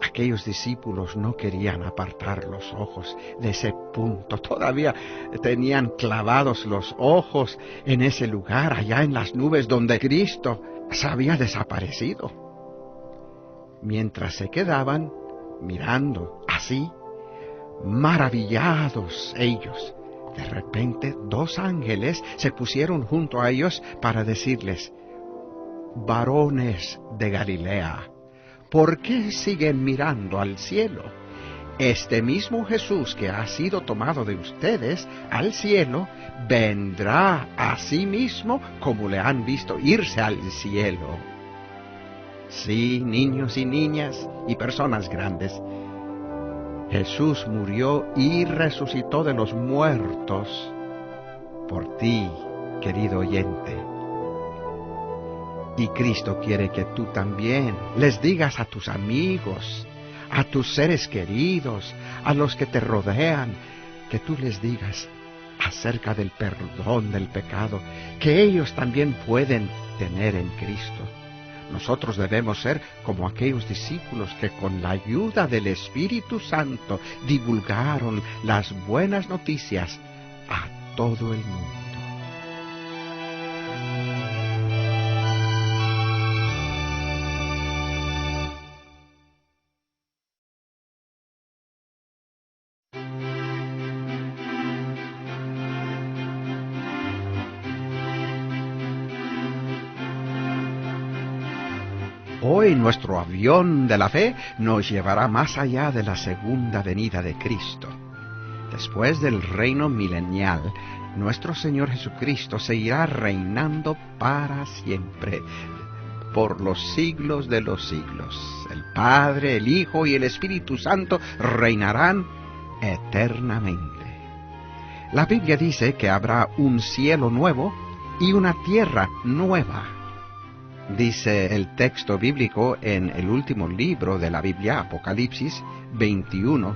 Aquellos discípulos no querían apartar los ojos de ese punto. Todavía tenían clavados los ojos en ese lugar, allá en las nubes, donde Cristo se había desaparecido. Mientras se quedaban mirando así, maravillados ellos, de repente 2 ángeles se pusieron junto a ellos para decirles: varones de Galilea, ¿por qué siguen mirando al cielo? Este mismo Jesús que ha sido tomado de ustedes al cielo, vendrá a sí mismo como le han visto irse al cielo. Sí, niños y niñas y personas grandes, Jesús murió y resucitó de los muertos por ti, querido oyente. Y Cristo quiere que tú también les digas a tus amigos, a tus seres queridos, a los que te rodean, que tú les digas acerca del perdón del pecado que ellos también pueden tener en Cristo. Nosotros debemos ser como aquellos discípulos que con la ayuda del Espíritu Santo divulgaron las buenas noticias a todo el mundo. Hoy nuestro avión de la fe nos llevará más allá de la segunda venida de Cristo. Después del reino milenial, nuestro Señor Jesucristo seguirá reinando para siempre, por los siglos de los siglos. El Padre, el Hijo y el Espíritu Santo reinarán eternamente. La Biblia dice que habrá un cielo nuevo y una tierra nueva. Dice el texto bíblico en el último libro de la Biblia, Apocalipsis 21,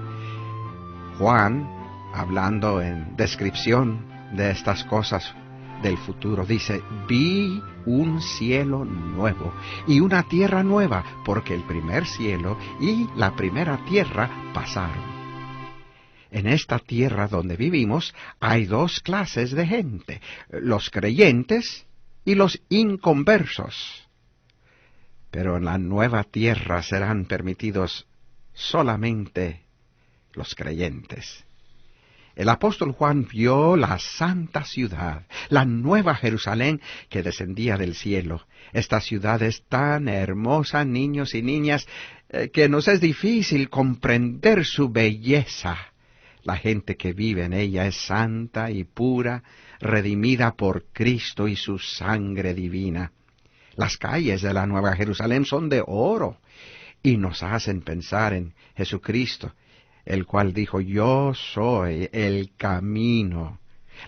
Juan, hablando en descripción de estas cosas del futuro, dice: vi un cielo nuevo y una tierra nueva, porque el primer cielo y la primera tierra pasaron. En esta tierra donde vivimos hay dos clases de gente: los creyentes y los inconversos. Pero en la nueva tierra serán permitidos solamente los creyentes. El apóstol Juan vio la santa ciudad, la nueva Jerusalén que descendía del cielo. Esta ciudad es tan hermosa, niños y niñas, que nos es difícil comprender su belleza. La gente que vive en ella es santa y pura, redimida por Cristo y su sangre divina. Las calles de la Nueva Jerusalén son de oro y nos hacen pensar en Jesucristo, el cual dijo: yo soy el camino.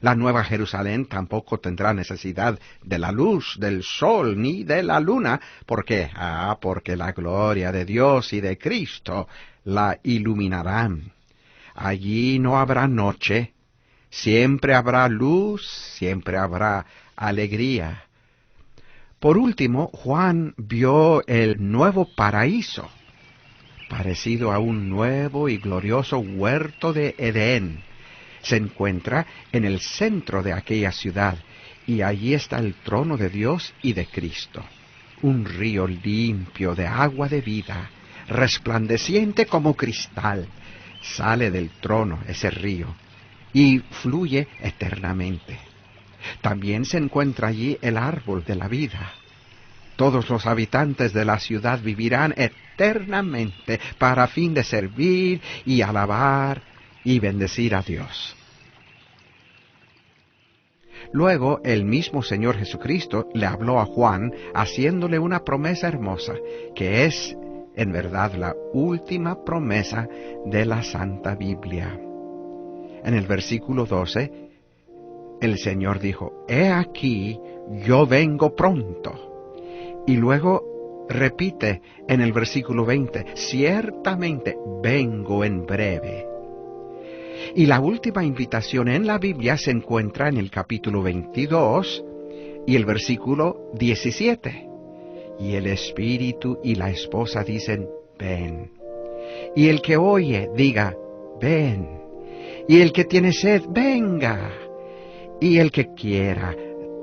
La Nueva Jerusalén tampoco tendrá necesidad de la luz del sol ni de la luna. ¿Por qué? Porque la gloria de Dios y de Cristo la iluminarán. Allí no habrá noche, siempre habrá luz, siempre habrá alegría. Por último, Juan vio el nuevo paraíso, parecido a un nuevo y glorioso huerto de Edén. Se encuentra en el centro de aquella ciudad, y allí está el trono de Dios y de Cristo. Un río limpio de agua de vida, resplandeciente como cristal, sale del trono ese río, y fluye eternamente. También se encuentra allí el árbol de la vida. Todos los habitantes de la ciudad vivirán eternamente para fin de servir y alabar y bendecir a Dios. Luego el mismo Señor Jesucristo le habló a Juan haciéndole una promesa hermosa, que es en verdad la última promesa de la Santa Biblia. En el versículo 12, el Señor dijo: he aquí, yo vengo pronto. Y luego repite en el versículo 20, ciertamente vengo en breve. Y la última invitación en la Biblia se encuentra en el capítulo 22 y el versículo 17. Y el Espíritu y la esposa dicen: ven. Y el que oye, diga: ven. Y el que tiene sed, venga. Y el que quiera,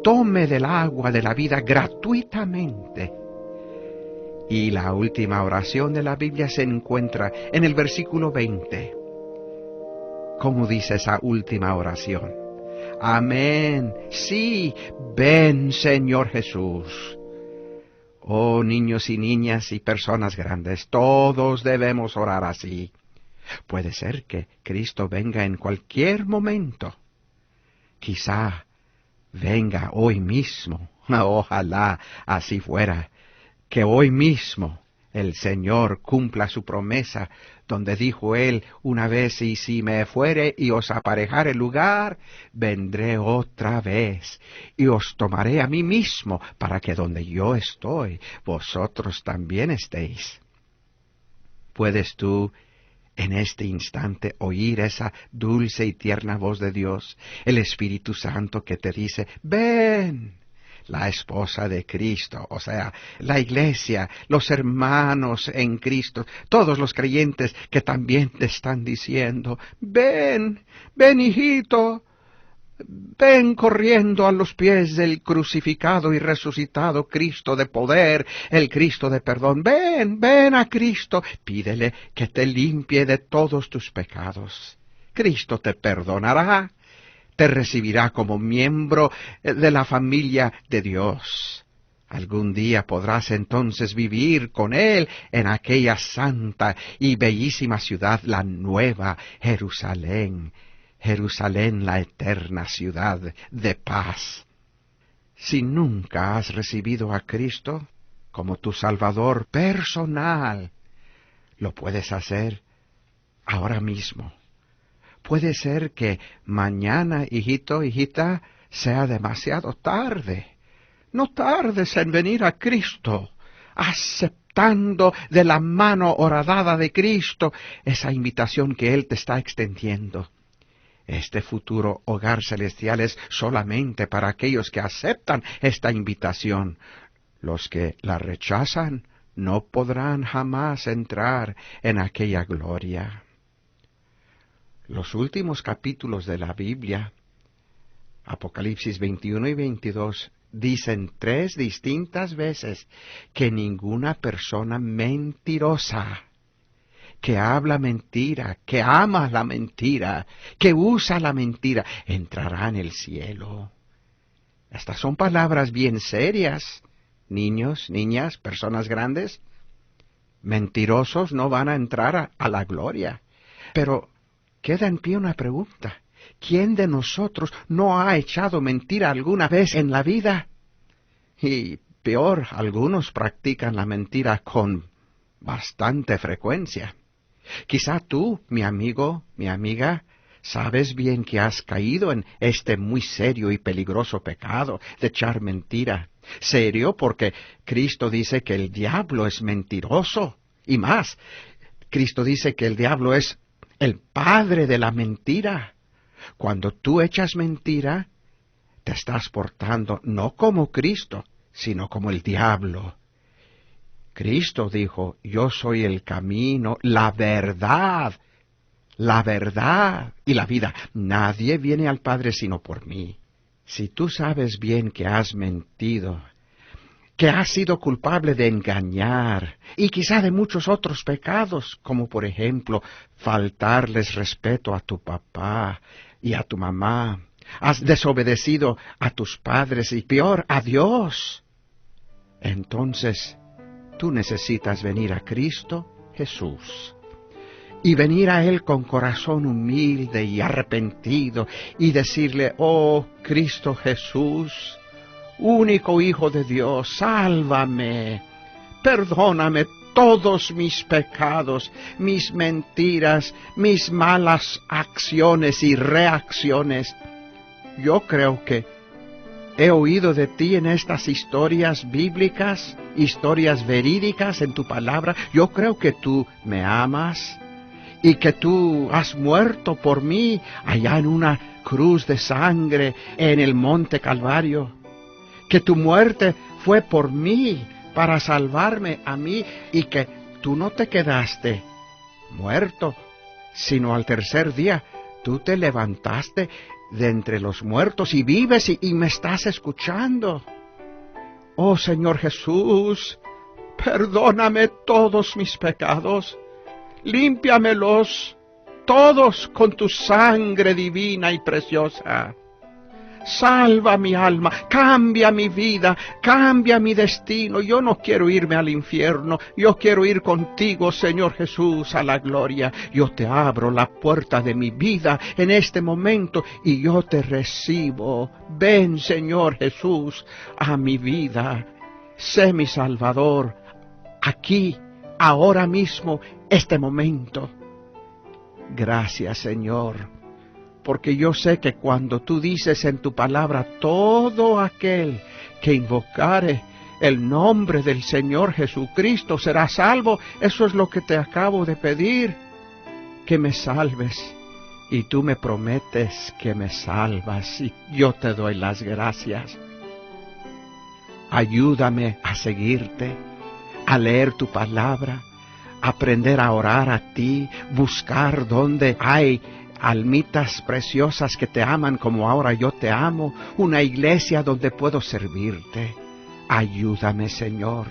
tome del agua de la vida gratuitamente. Y la última oración de la Biblia se encuentra en el versículo 20. ¿Cómo dice esa última oración? Amén. Sí, ven, Señor Jesús. Oh, niños y niñas y personas grandes, todos debemos orar así. Puede ser que Cristo venga en cualquier momento. Quizá venga hoy mismo. Ojalá así fuera, que hoy mismo el Señor cumpla su promesa, donde dijo Él una vez: y si me fuere y os aparejare lugar, vendré otra vez, y os tomaré a mí mismo, para que donde yo estoy, vosotros también estéis. ¿Puedes tú en este instante oír esa dulce y tierna voz de Dios, el Espíritu Santo que te dice: ven? La esposa de Cristo, o sea, la iglesia, los hermanos en Cristo, todos los creyentes que también te están diciendo: ven, ven, hijito, ven corriendo a los pies del crucificado y resucitado Cristo de poder, el Cristo de perdón. Ven, ven a Cristo, pídele que te limpie de todos tus pecados. Cristo te perdonará, te recibirá como miembro de la familia de Dios. Algún día podrás entonces vivir con Él en aquella santa y bellísima ciudad, la Nueva Jerusalén. Jerusalén, la eterna ciudad de paz. Si nunca has recibido a Cristo como tu Salvador personal, lo puedes hacer ahora mismo. Puede ser que mañana, hijito, hijita, sea demasiado tarde. No tardes en venir a Cristo. Acepta disfrutando de la mano horadada de Cristo, esa invitación que Él te está extendiendo. Este futuro hogar celestial es solamente para aquellos que aceptan esta invitación. Los que la rechazan no podrán jamás entrar en aquella gloria. Los últimos capítulos de la Biblia, Apocalipsis 21 y 22, dicen 3 distintas veces que ninguna persona mentirosa, que habla mentira, que ama la mentira, que usa la mentira, entrará en el cielo. Estas son palabras bien serias. Niños, niñas, personas grandes, mentirosos no van a entrar a la gloria. Pero queda en pie una pregunta. ¿Quién de nosotros no ha echado mentira alguna vez en la vida? Y peor, algunos practican la mentira con bastante frecuencia. Quizá tú, mi amigo, mi amiga, sabes bien que has caído en este muy serio y peligroso pecado de echar mentira. Serio porque Cristo dice que el diablo es mentiroso. Y más, Cristo dice que el diablo es el padre de la mentira. Cuando tú echas mentira, te estás portando no como Cristo, sino como el diablo. Cristo dijo, yo soy el camino, la verdad y la vida. Nadie viene al Padre sino por mí. Si tú sabes bien que has mentido, que has sido culpable de engañar, y quizá de muchos otros pecados, como por ejemplo, faltarles respeto a tu papá y a tu mamá, has desobedecido a tus padres y peor, a Dios, entonces tú necesitas venir a Cristo Jesús y venir a Él con corazón humilde y arrepentido y decirle, oh Cristo Jesús, único Hijo de Dios, sálvame, perdóname todos mis pecados, mis mentiras, mis malas acciones y reacciones. Yo creo que he oído de ti en estas historias bíblicas, historias verídicas en tu palabra. Yo creo que tú me amas y que tú has muerto por mí allá en una cruz de sangre en el monte Calvario. Que tu muerte fue por mí, para salvarme a mí, y que tú no te quedaste muerto, sino al tercer día tú te levantaste de entre los muertos y vives y me estás escuchando. Oh Señor Jesús, perdóname todos mis pecados, límpiamelos todos con tu sangre divina y preciosa. Salva mi alma, cambia mi vida, cambia mi destino. Yo no quiero irme al infierno, yo quiero ir contigo, Señor Jesús, a la gloria. Yo te abro la puerta de mi vida en este momento y yo te recibo. Ven, Señor Jesús, a mi vida. Sé mi Salvador, aquí, ahora mismo, este momento. Gracias, Señor. Porque yo sé que cuando tú dices en tu palabra, todo aquel que invocare el nombre del Señor Jesucristo será salvo. Eso es lo que te acabo de pedir, que me salves. Y tú me prometes que me salvas y yo te doy las gracias. Ayúdame a seguirte, a leer tu palabra, aprender a orar a ti, buscar donde hay almitas preciosas que te aman como ahora yo te amo, una iglesia donde puedo servirte. Ayúdame, Señor.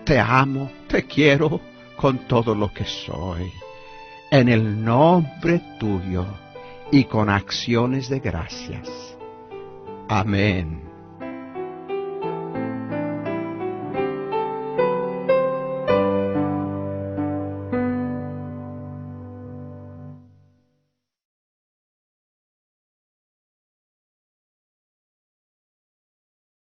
Te amo, te quiero con todo lo que soy. En el nombre tuyo y con acciones de gracias. Amén.